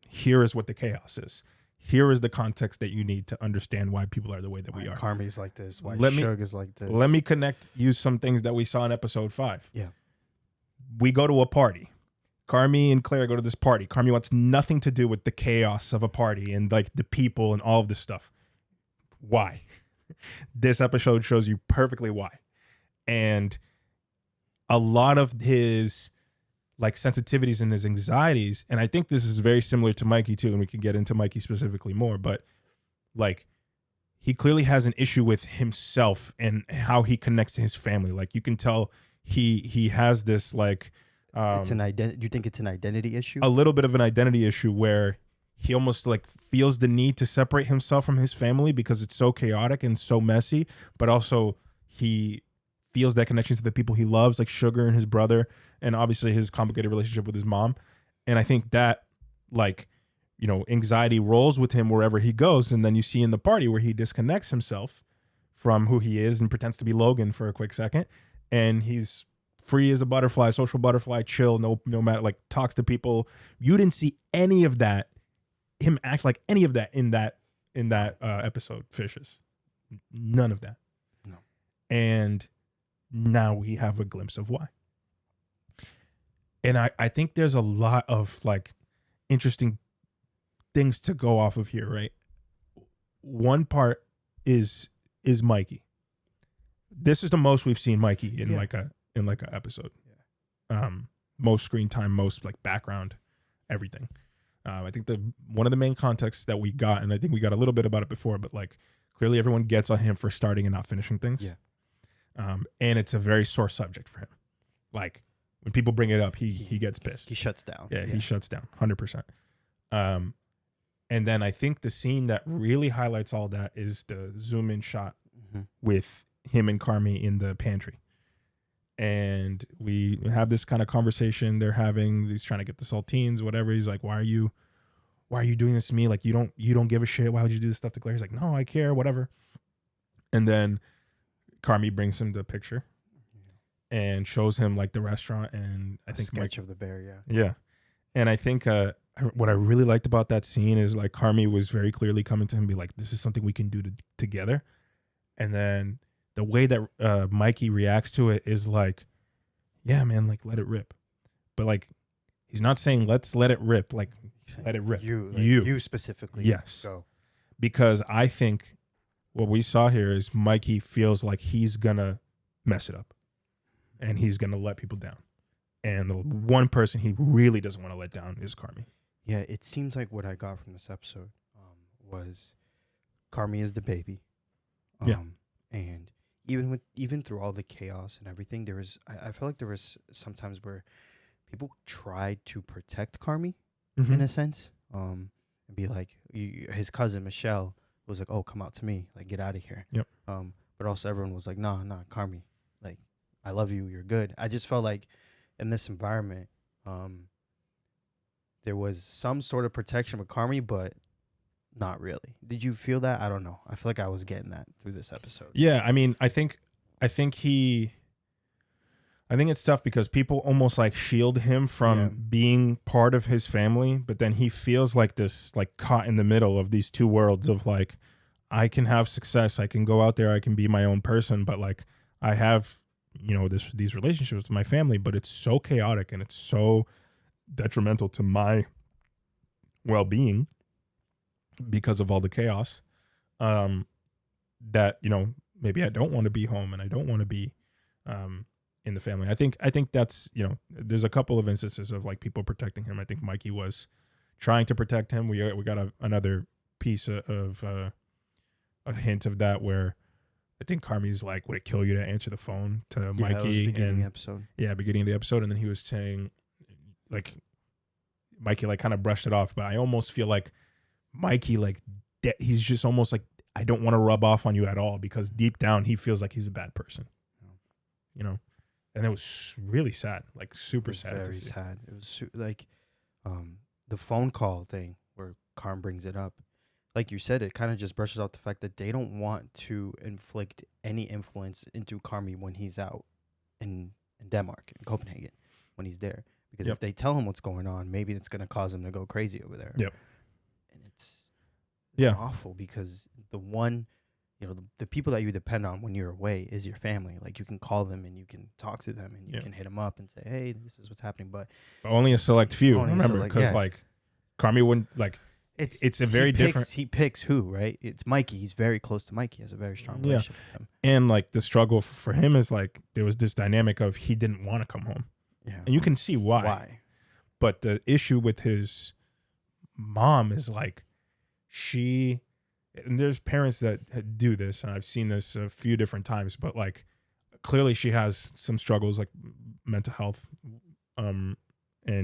[SPEAKER 2] Here is what the chaos is. Here is the context that you need to understand why people are the way that we are.
[SPEAKER 1] Carmi's like this. Why Shug is like this.
[SPEAKER 2] Let me use some things that we saw in episode 5.
[SPEAKER 1] Yeah.
[SPEAKER 2] We go to a party. Carmi and Claire go to this party. Carmi wants nothing to do with the chaos of a party and like the people and all of this stuff. Why? This episode shows you perfectly why. And a lot of his like sensitivities and his anxieties. And I think this is very similar to Mikey too, and we can get into Mikey specifically more, but like he clearly has an issue with himself and how he connects to his family. Like you can tell he has this like
[SPEAKER 1] It's an identity. Do you think it's an identity issue?
[SPEAKER 2] a little bit of an identity issue where he almost like feels the need to separate himself from his family because it's so chaotic and so messy, but also he feels that connection to the people he loves, like Sugar and his brother, and obviously his complicated relationship with his mom. And I think that like, you know, anxiety rolls with him wherever he goes. And then you see in the party where he disconnects himself from who he is and pretends to be Logan for a quick second. And he's free as a butterfly, social butterfly, chill, no matter, like talks to people. You didn't see any of that, him act like any of that in that episode, Fishes. None of that.
[SPEAKER 1] No.
[SPEAKER 2] And now we have a glimpse of why. And I think there's a lot of like interesting things to go off of here, right? One part is Mikey. This is the most we've seen Mikey in like a episode. Most screen time, most like background, everything. I think one of the main contexts that we got, and I think we got a little bit about it before, but like clearly everyone gets on him for starting and not finishing things.
[SPEAKER 1] Yeah.
[SPEAKER 2] And it's a very sore subject for him. Like when people bring it up, he gets pissed.
[SPEAKER 1] He shuts down.
[SPEAKER 2] Yeah, he shuts down 100%. And then I think the scene that really highlights all that is the zoom in shot with him and Carmi in the pantry. And we have this kind of conversation they're having. He's trying to get the saltines, whatever. He's like, why are you doing this to me? Like, you don't give a shit. Why would you do this stuff to Claire? He's like, no, I care, whatever. And then Carmi brings him the picture and shows him like the restaurant and I think
[SPEAKER 1] sketch of the bear. Yeah.
[SPEAKER 2] Yeah. And I think what I really liked about that scene is like Carmi was very clearly coming to him and be like, this is something we can do together. And then the way that Mikey reacts to it is like, yeah, man, like let it rip. But like, he's not saying let's let it rip. Like let it rip.
[SPEAKER 1] You specifically.
[SPEAKER 2] Yes.
[SPEAKER 1] Go.
[SPEAKER 2] Because I think what we saw here is Mikey feels like he's gonna mess it up and he's gonna let people down. And the one person he really doesn't want to let down is Carmi.
[SPEAKER 1] Yeah, it seems like what I got from this episode was Carmi is the baby. And even through all the chaos and everything, I felt like there was sometimes where people tried to protect Carmi in a sense, and be like, his cousin Michelle was like, "Oh, come out to me, like get out of here."
[SPEAKER 2] Yep.
[SPEAKER 1] But also everyone was like, "Nah, Carmi, like I love you, you're good." I just felt like in this environment, there was some sort of protection with Carmi, but not really. Did you feel that? I don't know. I feel like I was getting that through this episode.
[SPEAKER 2] Yeah, I mean, I think it's tough because people almost like shield him from being part of his family, but then he feels like this, like caught in the middle of these two worlds of like, I can have success, I can go out there, I can be my own person, but like I have, you know, these relationships with my family, but it's so chaotic and it's so detrimental to my well-being because of all the chaos, that, you know, maybe I don't want to be home and I don't want to be in the family. I think that's, you know, there's a couple of instances of like people protecting him. I think Mikey was trying to protect him. We got another piece of a hint of that where I think Carmi's like, would it kill you to answer the phone to Mikey?
[SPEAKER 1] That was the beginning of the episode.
[SPEAKER 2] Yeah, beginning of the episode. And then he was saying, like, Mikey like kind of brushed it off, but I almost feel like Mikey, like, he's just almost like, I don't want to rub off on you at all, because deep down he feels like he's a bad person, you know? And it was really sad, like super sad.
[SPEAKER 1] Very sad. It was like the phone call thing where Carm brings it up. Like you said, it kind of just brushes off the fact that they don't want to inflict any influence into Carmi when he's out in Denmark, in Copenhagen, when he's there. Because if they tell him what's going on, maybe it's going to cause him to go crazy over there.
[SPEAKER 2] Yep.
[SPEAKER 1] And it's awful, because the one, you know, the people that you depend on when you're away is your family. Like, you can call them and you can talk to them and you can hit them up and say, hey, this is what's happening. But
[SPEAKER 2] only a select few, remember, because like Carmi wouldn't, like, it's a very different.
[SPEAKER 1] He picks who, right? It's Mikey. He's very close to Mikey. He has a very strong relationship with him.
[SPEAKER 2] And like the struggle for him is like, there was this dynamic of he didn't want to come home.
[SPEAKER 1] Yeah.
[SPEAKER 2] And you can see why. But the issue with his mom is like and there's parents that do this, and I've seen this a few different times, but like clearly she has some struggles like mental health, and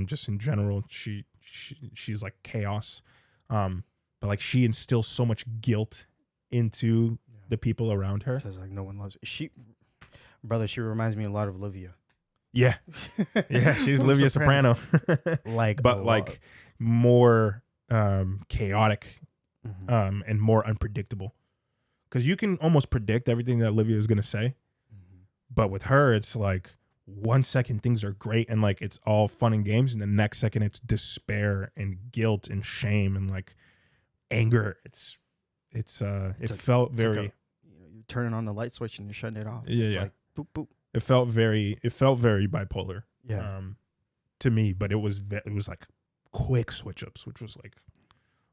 [SPEAKER 2] just in general she's like chaos. But like she instills so much guilt into the people around her.
[SPEAKER 1] Says like no one loves she reminds me a lot of Olivia.
[SPEAKER 2] Yeah. Yeah, she's Olivia Soprano. But like more chaotic, and more unpredictable. Because you can almost predict everything that Olivia is gonna say. But with her, it's like 1 second things are great and like it's all fun and games, and the next second it's despair and guilt and shame and like anger. It felt very
[SPEAKER 1] like you're turning on the light switch and you're shutting it off.
[SPEAKER 2] Yeah,
[SPEAKER 1] It's
[SPEAKER 2] yeah.
[SPEAKER 1] like boop boop.
[SPEAKER 2] It felt very bipolar.
[SPEAKER 1] Yeah.
[SPEAKER 2] To me, but it was like quick switch ups, which was like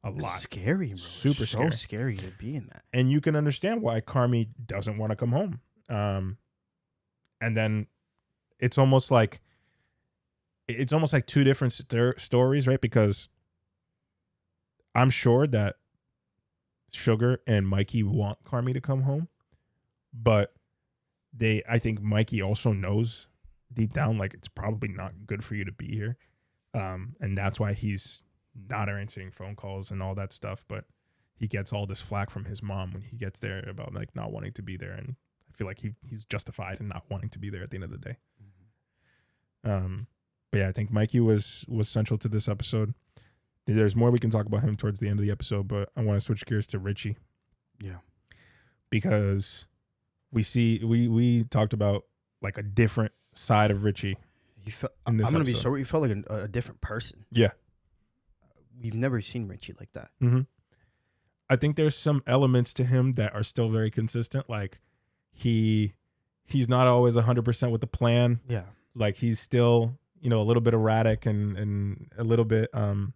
[SPEAKER 2] a
[SPEAKER 1] It's
[SPEAKER 2] lot.
[SPEAKER 1] scary, bro.
[SPEAKER 2] Super
[SPEAKER 1] It's so scary to be in that.
[SPEAKER 2] And you can understand why Carmi doesn't want to come home. And then it's almost like two different stories, right? Because I'm sure that Sugar and Mikey want Carmi to come home, but I think Mikey also knows deep down like it's probably not good for you to be here, and that's why he's not answering phone calls and all that stuff. But he gets all this flack from his mom when he gets there about like not wanting to be there, and I feel like he's justified in not wanting to be there at the end of the day. But yeah, I think Mikey was central to this episode. There's more we can talk about him towards the end of the episode, but I want to switch gears to Richie.
[SPEAKER 1] Yeah.
[SPEAKER 2] Because we talked about like a different side of Richie.
[SPEAKER 1] I'm going to be sorry. You felt like a different person.
[SPEAKER 2] Yeah.
[SPEAKER 1] We've never seen Richie like that.
[SPEAKER 2] Mm-hmm. I think there's some elements to him that are still very consistent. Like he's not always 100% with the plan.
[SPEAKER 1] Yeah.
[SPEAKER 2] Like he's still, a little bit erratic and a little bit not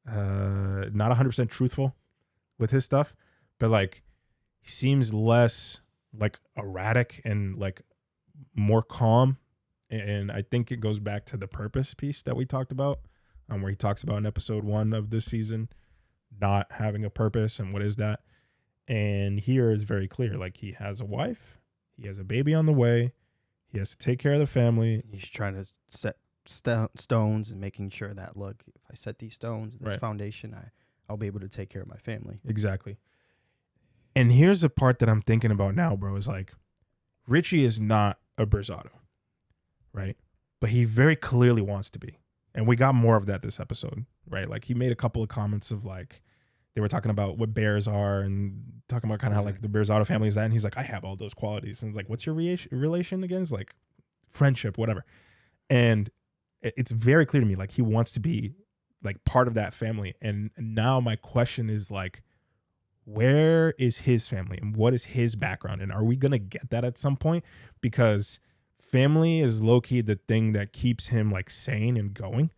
[SPEAKER 2] 100% truthful with his stuff, but like he seems less like erratic and like more calm. And I think it goes back to the purpose piece that we talked about, where he talks about in episode 1 of this season, not having a purpose and what is that. And here is very clear. Like he has a wife, he has a baby on the way, he has to take care of the family.
[SPEAKER 1] He's trying to set stones and making sure that, look, if I set these stones, this foundation, I'll be able to take care of my family.
[SPEAKER 2] Exactly. And here's the part that I'm thinking about now, bro, is like Richie is not a Berzatto, right? But he very clearly wants to be. And we got more of that this episode, right? Like he made a couple of comments of like, they were talking about what bears are and talking about kind of how like the Berzatto family is that. And he's like, I have all those qualities. And like, what's your relation again? It's like friendship, whatever. And it's very clear to me, like he wants to be like part of that family. And now my question is like, where is his family and what is his background? And are we going to get that at some point? Because family is low-key the thing that keeps him like sane and going.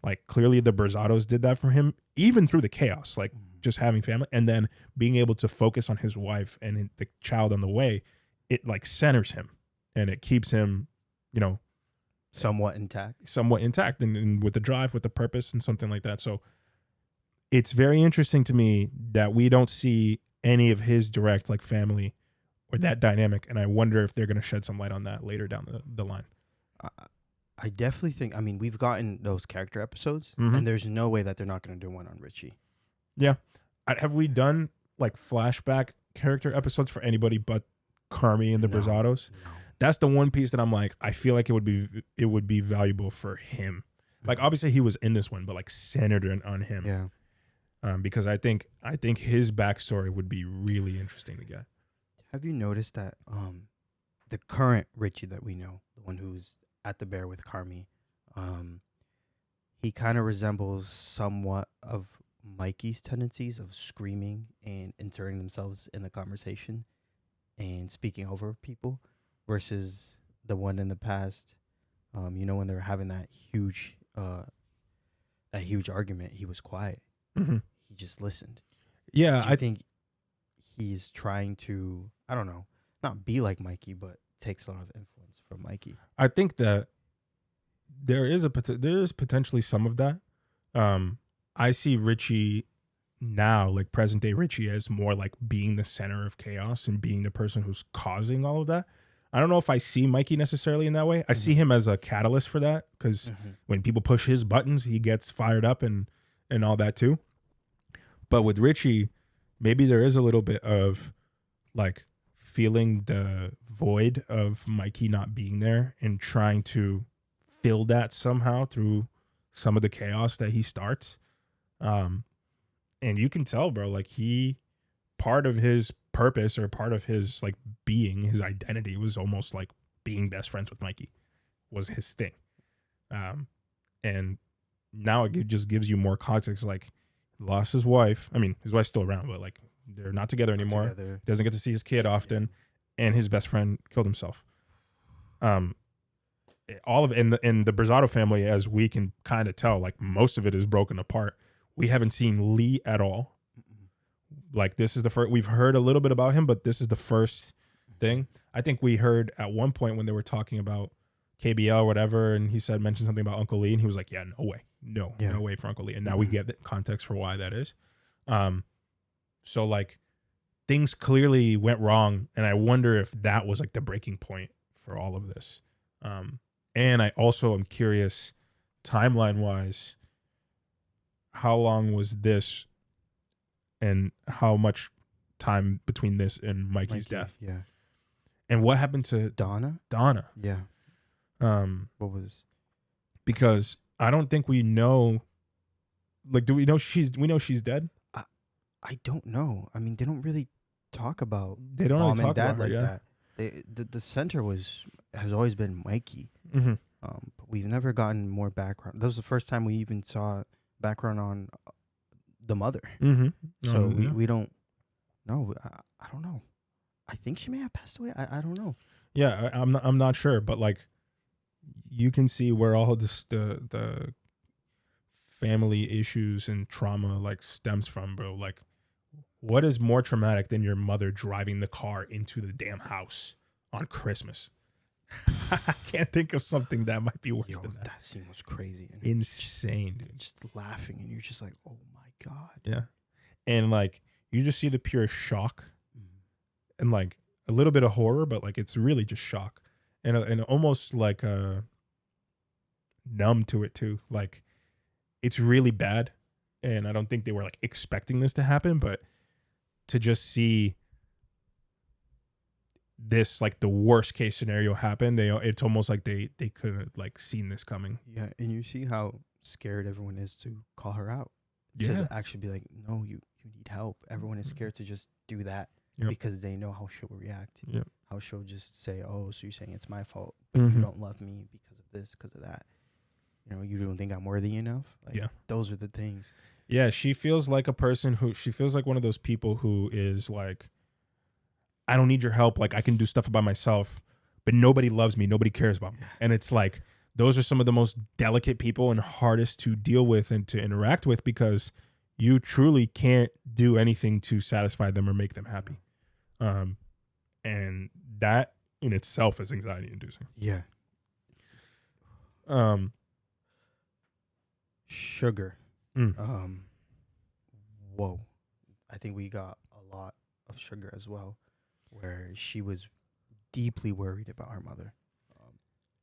[SPEAKER 2] Like clearly the Berzattos did that for him, even through the chaos, like just having family and then being able to focus on his wife and the child on the way. It like centers him and it keeps him,
[SPEAKER 1] somewhat intact
[SPEAKER 2] and with the drive, with the purpose and something like that. So it's very interesting to me that we don't see any of his direct like family or that dynamic. And I wonder if they're going to shed some light on that later down the line.
[SPEAKER 1] I definitely think, we've gotten those character episodes and there's no way that they're not going to do one on Richie.
[SPEAKER 2] Yeah. Have we done like flashback character episodes for anybody but Carmi and the Berzattos? No. That's the one piece that I'm like, I feel like it would be valuable for him. Like obviously he was in this one, but like centered on him.
[SPEAKER 1] Yeah.
[SPEAKER 2] Because I think his backstory would be really interesting to get.
[SPEAKER 1] Have you noticed that the current Richie that we know, the one who's at the bear with Carmi, he kind of resembles somewhat of Mikey's tendencies of screaming and inserting themselves in the conversation and speaking over people, versus the one in the past, when they were having that huge argument, he was quiet.
[SPEAKER 2] Mm-hmm.
[SPEAKER 1] He just listened.
[SPEAKER 2] Yeah,
[SPEAKER 1] I think he's trying to, I don't know, not be like Mikey, but takes a lot of influence from Mikey.
[SPEAKER 2] I think that there is potentially some of that. I see Richie now, like present day Richie, as more like being the center of chaos and being the person who's causing all of that. I don't know if I see Mikey necessarily in that way. I see him as a catalyst for that, because when people push his buttons, he gets fired up and all that too. But with Richie, maybe there is a little bit of like feeling the void of Mikey not being there and trying to fill that somehow through some of the chaos that he starts. And you can tell, bro, like part of his purpose or part of his like being, his identity was almost like being best friends with Mikey was his thing. And now it just gives you more context. Like, lost his wife. I mean, his wife's still around, but like they're not together anymore. Doesn't get to see his kid often, and his best friend killed himself. All of in the Berzatto family, as we can kind of tell, like most of it is broken apart. We haven't seen Lee at all. Like, this is the first we've heard a little bit about him, but this is the first thing. I think we heard at one point when they were talking about KBL or whatever, and he mentioned something about Uncle Lee, and he was like, "Yeah, no way, no way for Uncle Lee." And now we get the context for why that is. So like, things clearly went wrong, and I wonder if that was like the breaking point for all of this. And I also am curious, timeline wise, how long was this, and how much time between this and Mikey's death?
[SPEAKER 1] Yeah.
[SPEAKER 2] And what happened to
[SPEAKER 1] Donna? Yeah. What was?
[SPEAKER 2] Because I don't think we know. Like, do we know she's dead?
[SPEAKER 1] I don't know. I mean, they don't really talk about
[SPEAKER 2] They don't really
[SPEAKER 1] mom
[SPEAKER 2] talk
[SPEAKER 1] and dad
[SPEAKER 2] about her,
[SPEAKER 1] like
[SPEAKER 2] yeah.
[SPEAKER 1] that. The center has always been Mikey.
[SPEAKER 2] Mhm.
[SPEAKER 1] But we've never gotten more background. That was the first time we even saw background on the mother.
[SPEAKER 2] Mhm.
[SPEAKER 1] So
[SPEAKER 2] Yeah.
[SPEAKER 1] we don't know. I don't know. I think she may have passed away. I don't know.
[SPEAKER 2] Yeah, I'm not sure, but like, you can see where all this the family issues and trauma like stems from, bro. Like, what is more traumatic than your mother driving the car into the damn house on Christmas? I can't think of something that might be worse than that.
[SPEAKER 1] That scene was crazy. And
[SPEAKER 2] Insane, dude.
[SPEAKER 1] Just laughing, and you're just like, oh my God.
[SPEAKER 2] Yeah. And like, you just see the pure shock and like a little bit of horror, but like it's really just shock and almost like numb to it too. Like, it's really bad, and I don't think they were like expecting this to happen, but to just see this, like the worst case scenario happen, it's almost like they could have like seen this coming.
[SPEAKER 1] Yeah, and you see how scared everyone is to call her out.
[SPEAKER 2] Yeah.
[SPEAKER 1] To actually be like, no, you need help. Everyone is scared to just do that because they know how she'll react.
[SPEAKER 2] Yep.
[SPEAKER 1] How she'll just say, oh, so you're saying it's my fault, but you don't love me because of this, because of that. You know, you don't think I'm worthy enough? Like, those are the things.
[SPEAKER 2] Yeah, she feels like a person she feels like one of those people who is like, I don't need your help. Like, I can do stuff by myself, but nobody loves me. Nobody cares about me. And it's like, those are some of the most delicate people and hardest to deal with and to interact with, because you truly can't do anything to satisfy them or make them happy. And that in itself is anxiety inducing.
[SPEAKER 1] Yeah. Sugar. Whoa. I think we got a lot of Sugar as well, where she was deeply worried about her mother.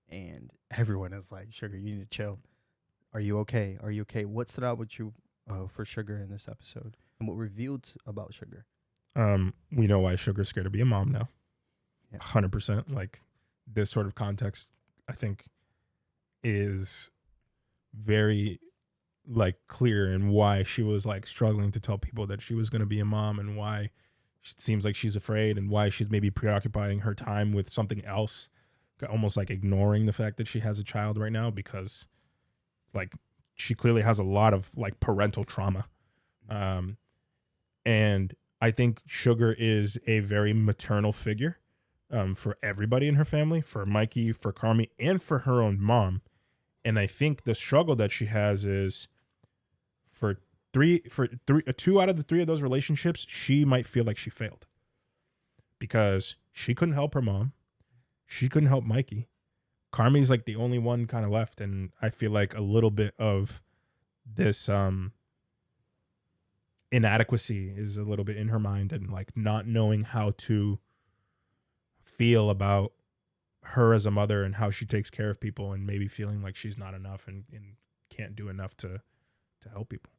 [SPEAKER 1] And everyone is like, Sugar, you need to chill. Are you okay? Are you okay? What stood out with you for Sugar in this episode? And what revealed about Sugar?
[SPEAKER 2] We know why Sugar's scared to be a mom now. 100%. Like, this sort of context, I think, is very like clear, and why she was like struggling to tell people that she was going to be a mom, and why it seems like she's afraid, and why she's maybe preoccupying her time with something else, almost like ignoring the fact that she has a child right now, because like she clearly has a lot of like parental trauma. And I think Sugar is a very maternal figure for everybody in her family, for Mikey, for Carmi, and for her own mom. And I think the struggle that she has is for two out of the three of those relationships, she might feel like she failed, because she couldn't help her mom, she couldn't help Mikey, Carmi's like the only one kind of left, and I feel like a little bit of this inadequacy is a little bit in her mind, and like not knowing how to feel about her as a mother and how she takes care of people, and maybe feeling like she's not enough and can't do enough to help people.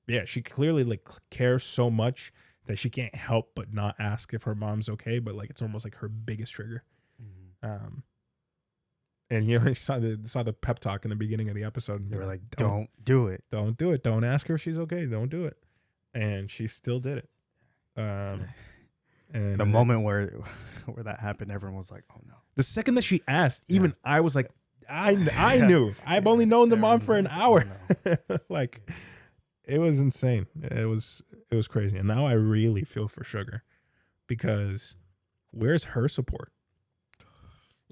[SPEAKER 2] Yeah, she clearly like cares so much that she can't help but not ask if her mom's okay, but like it's almost like her biggest trigger. And you know, I saw the pep talk in the beginning of the episode, and
[SPEAKER 1] They were like, don't do it.
[SPEAKER 2] Don't do it. Don't ask her if she's okay. Don't do it. And she still did it. And
[SPEAKER 1] the moment where that happened, everyone was like, oh no.
[SPEAKER 2] The second that she asked, even I was like, I knew. I've only known the mom for an hour. Like, it was insane. It was crazy. And now I really feel for Sugar, because where's her support?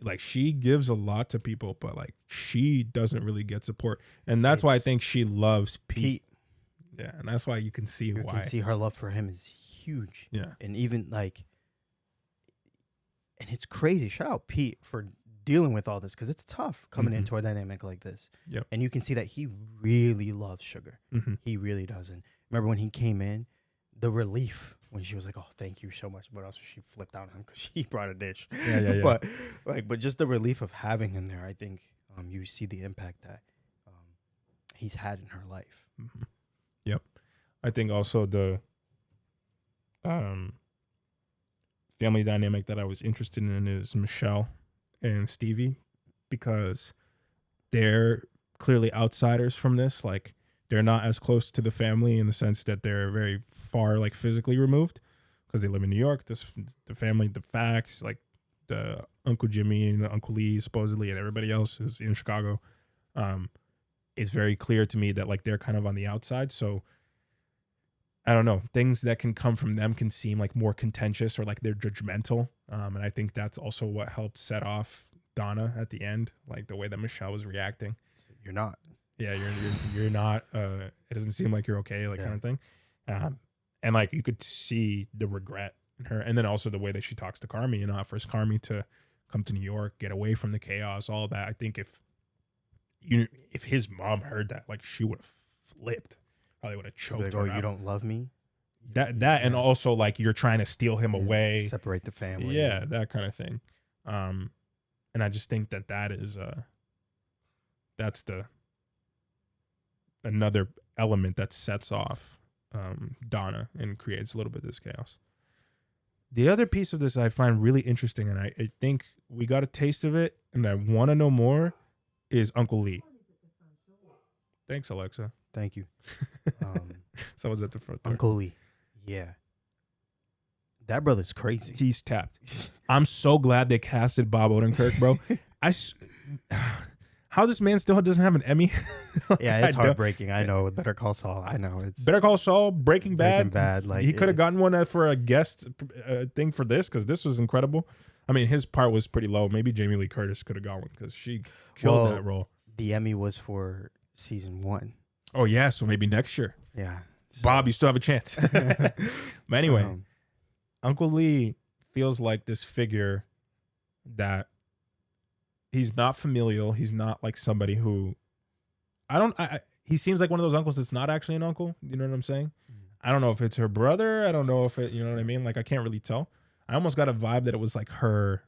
[SPEAKER 2] Like, she gives a lot to people, but like she doesn't really get support. And that's why I think she loves Pete. Yeah, and that's why you can see why.
[SPEAKER 1] You can see her love for him is huge.
[SPEAKER 2] Yeah.
[SPEAKER 1] And even like, and it's crazy. Shout out Pete for dealing with all this, because it's tough coming into a dynamic like this.
[SPEAKER 2] Yep.
[SPEAKER 1] And you can see that he really loves Sugar.
[SPEAKER 2] Mhm.
[SPEAKER 1] He really does. And remember when he came in, the relief when she was like, "Oh, thank you so much," but also she flipped out on him because she brought a dish.
[SPEAKER 2] Yeah.
[SPEAKER 1] But just the relief of having him there, I think you see the impact that he's had in her life.
[SPEAKER 2] Mhm. Yep. I think also the family dynamic that I was interested in is Michelle and Stevie, because they're clearly outsiders from this. Like, they're not as close to the family in the sense that they're very far, like, physically removed, because they live in New York. The family, the facts, like the Uncle Jimmy and Uncle Lee supposedly, and everybody else is in Chicago. It's very clear to me that like they're kind of on the outside. So I don't know, things that can come from them can seem like more contentious or like they're judgmental. And I think that's also what helped set off Donna at the end, like the way that Michelle was reacting.
[SPEAKER 1] You're not.
[SPEAKER 2] Yeah, you're not. It doesn't seem like you're okay, like kind of thing. And like you could see the regret in her, and then also the way that she talks to Carmi and offers Carmi to come to New York, get away from the chaos, all that. I think if his mom heard that, like she would have flipped. Probably would have choked
[SPEAKER 1] Like,
[SPEAKER 2] her
[SPEAKER 1] oh,
[SPEAKER 2] out.
[SPEAKER 1] you don't love me?
[SPEAKER 2] And also like you're trying to steal him away,
[SPEAKER 1] separate the family.
[SPEAKER 2] Yeah, that kind of thing. And I just think that is that's another element that sets off Donna and creates a little bit of this chaos. The other piece of this I find really interesting, and I think we got a taste of it, and I want to know more, is Uncle Lee. Thanks, Alexa.
[SPEAKER 1] Thank you.
[SPEAKER 2] Someone's at the front door.
[SPEAKER 1] Uncle Lee. Yeah. That brother's crazy.
[SPEAKER 2] He's tapped. I'm so glad they casted Bob Odenkirk, bro. How this man still doesn't have an Emmy?
[SPEAKER 1] Yeah, it's heartbreaking. I know. With Better Call Saul, I know it's
[SPEAKER 2] Better Call Saul, Breaking Bad.
[SPEAKER 1] Like,
[SPEAKER 2] he could have gotten one for a guest thing for this, because this was incredible. I mean, his part was pretty low. Maybe Jamie Lee Curtis could have got one because she killed that role.
[SPEAKER 1] The Emmy was for season 1.
[SPEAKER 2] Oh yeah, so maybe next year.
[SPEAKER 1] Yeah,
[SPEAKER 2] Bob, you still have a chance. But anyway, Uncle Lee feels like this figure that he's not familial. He's not like somebody who he seems like one of those uncles that's not actually an uncle. You know what I'm saying? I don't know if it's her brother. I don't know if it, you know what I mean? Like, I can't really tell. I almost got a vibe that it was like her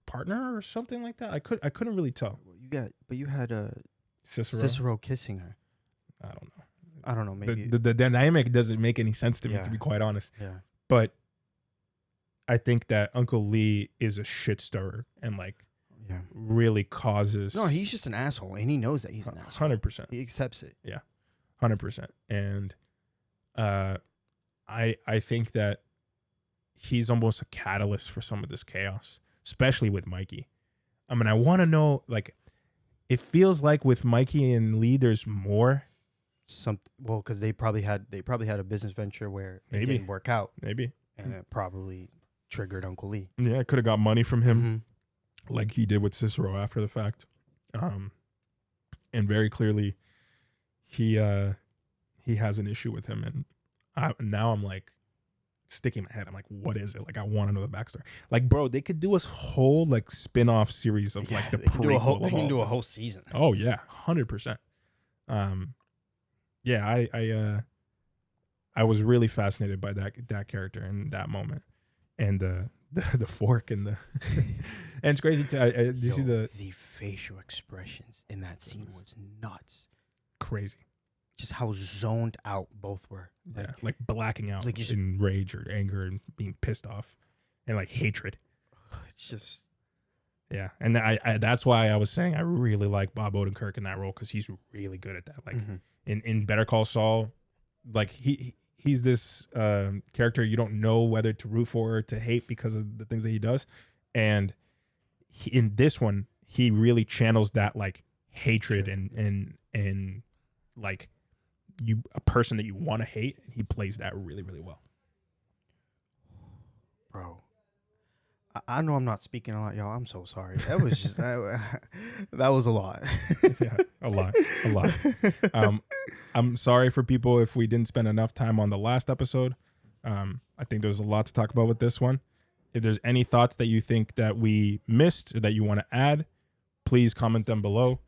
[SPEAKER 2] partner or something like that. I couldn't really tell.
[SPEAKER 1] You had Cicero kissing her.
[SPEAKER 2] I don't know.
[SPEAKER 1] Maybe
[SPEAKER 2] the dynamic doesn't make any sense to me, to be quite honest.
[SPEAKER 1] Yeah.
[SPEAKER 2] But I think that Uncle Lee is a shit stirrer and like really causes.
[SPEAKER 1] No, he's just an asshole, and he knows that he's an asshole.
[SPEAKER 2] 100%.
[SPEAKER 1] He accepts it.
[SPEAKER 2] Yeah, 100%. And I think that he's almost a catalyst for some of this chaos, especially with Mikey. I mean, I want to know, like, it feels like with Mikey and Lee, there's more.
[SPEAKER 1] Because they probably had a business venture where it didn't work out.
[SPEAKER 2] Maybe.
[SPEAKER 1] And it probably triggered Uncle Lee.
[SPEAKER 2] Yeah, I could have got money from him, like he did with Cicero after the fact. And very clearly, he has an issue with him, and now I'm like, sticking in my head. I'm like, what is it? Like, I want to know the backstory. Like, bro, they could do a whole like spin-off series of like the prequel.
[SPEAKER 1] They can do a whole season.
[SPEAKER 2] Oh yeah, 100%. Yeah, I was really fascinated by that character in that moment, and the fork and the and it's crazy too. Did you see the
[SPEAKER 1] facial expressions in that scene was nuts,
[SPEAKER 2] crazy.
[SPEAKER 1] Just how zoned out both were.
[SPEAKER 2] Like blacking out,
[SPEAKER 1] like
[SPEAKER 2] in rage or anger and being pissed off, and like hatred.
[SPEAKER 1] It's just
[SPEAKER 2] yeah, and I that's why I was saying I really like Bob Odenkirk in that role because he's really good at that. Like in Better Call Saul, like he's this character you don't know whether to root for or to hate because of the things that he does, and in this one he really channels that like hatred and like a person that you want to hate. He plays that really, really well.
[SPEAKER 1] Bro, I know I'm not speaking a lot, y'all. I'm so sorry. That was just that was a lot.
[SPEAKER 2] Yeah, a lot. I'm sorry for people if we didn't spend enough time on the last episode. I think there's a lot to talk about with this one. If there's any thoughts that you think that we missed or that you want to add, please comment them below.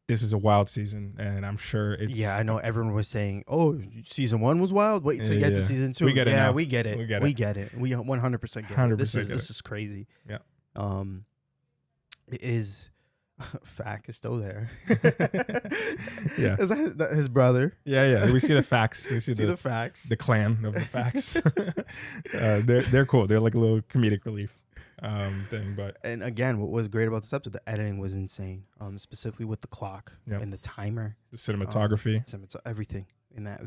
[SPEAKER 2] This is a wild season, and I'm sure it's...
[SPEAKER 1] Yeah, I know everyone was saying, oh, season 1 was wild? Wait till you get to season 2.
[SPEAKER 2] We get it now.
[SPEAKER 1] We get it. We get it. We 100% get it. This is crazy.
[SPEAKER 2] Yeah.
[SPEAKER 1] It is... Fac is still there.
[SPEAKER 2] Yeah.
[SPEAKER 1] Is that his brother?
[SPEAKER 2] Yeah. We see the facts. We see
[SPEAKER 1] the facts.
[SPEAKER 2] The clan of the facts. They're cool. They're like a little comedic relief thing. But
[SPEAKER 1] and again, what was great about this episode, the editing was insane. Specifically with the clock and the timer,
[SPEAKER 2] the cinematography,
[SPEAKER 1] everything in that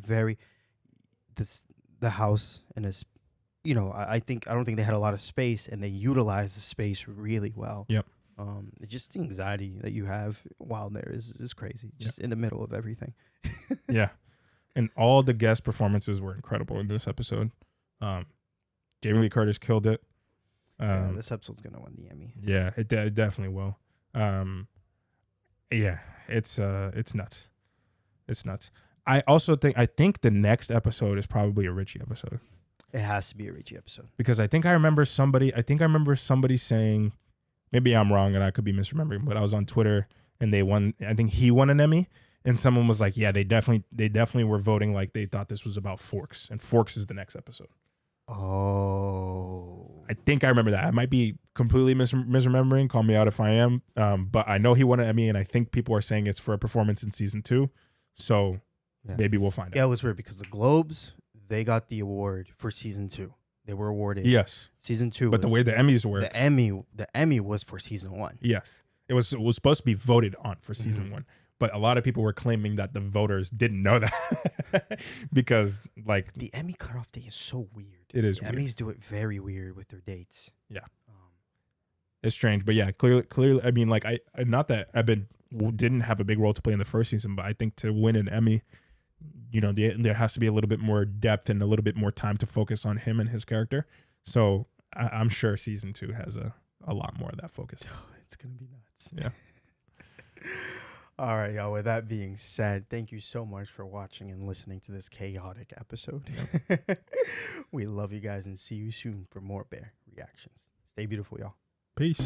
[SPEAKER 1] the house and his. I don't think they had a lot of space, and they utilized the space really well.
[SPEAKER 2] Yep.
[SPEAKER 1] Just the anxiety that you have while there is crazy. Just in the middle of everything.
[SPEAKER 2] Yeah, and all the guest performances were incredible in this episode. Jamie Lee Curtis killed it.
[SPEAKER 1] This episode's gonna win the Emmy.
[SPEAKER 2] Yeah, it definitely will. Yeah, it's nuts. It's nuts. I think the next episode is probably a Richie episode.
[SPEAKER 1] It has to be a Richie episode
[SPEAKER 2] because I think I remember somebody saying. Maybe I'm wrong and I could be misremembering, but I was on Twitter and I think he won an Emmy, and someone was like, yeah, they definitely were voting like they thought this was about Forks, and Forks is the next episode.
[SPEAKER 1] Oh.
[SPEAKER 2] I think I remember that. I might be completely misremembering. Call me out if I am. But I know he won an Emmy, and I think people are saying it's for a performance in season 2. So maybe we'll find out.
[SPEAKER 1] Yeah, it was weird because the Globes, they got the award for season 2. They were awarded.
[SPEAKER 2] Yes.
[SPEAKER 1] Season 2.
[SPEAKER 2] But the way the Emmys were.
[SPEAKER 1] The Emmy was for season 1.
[SPEAKER 2] Yes. It was supposed to be voted on for season 1. But a lot of people were claiming that the voters didn't know that because like
[SPEAKER 1] the Emmy cutoff day is so weird.
[SPEAKER 2] It is
[SPEAKER 1] weird. Emmys do it very weird with their dates.
[SPEAKER 2] Yeah. It's strange, but yeah, clearly I mean, like I not that Eben didn't have a big role to play in the first season, but I think to win an Emmy, there has to be a little bit more depth and a little bit more time to focus on him and his character. So I'm sure season 2 has a lot more of that focus.
[SPEAKER 1] It's gonna be nuts.
[SPEAKER 2] Yeah.
[SPEAKER 1] All right, y'all. With that being said, thank you so much for watching and listening to this chaotic episode. Yep. We love you guys and see you soon for more Bear reactions. Stay beautiful, y'all.
[SPEAKER 2] Peace.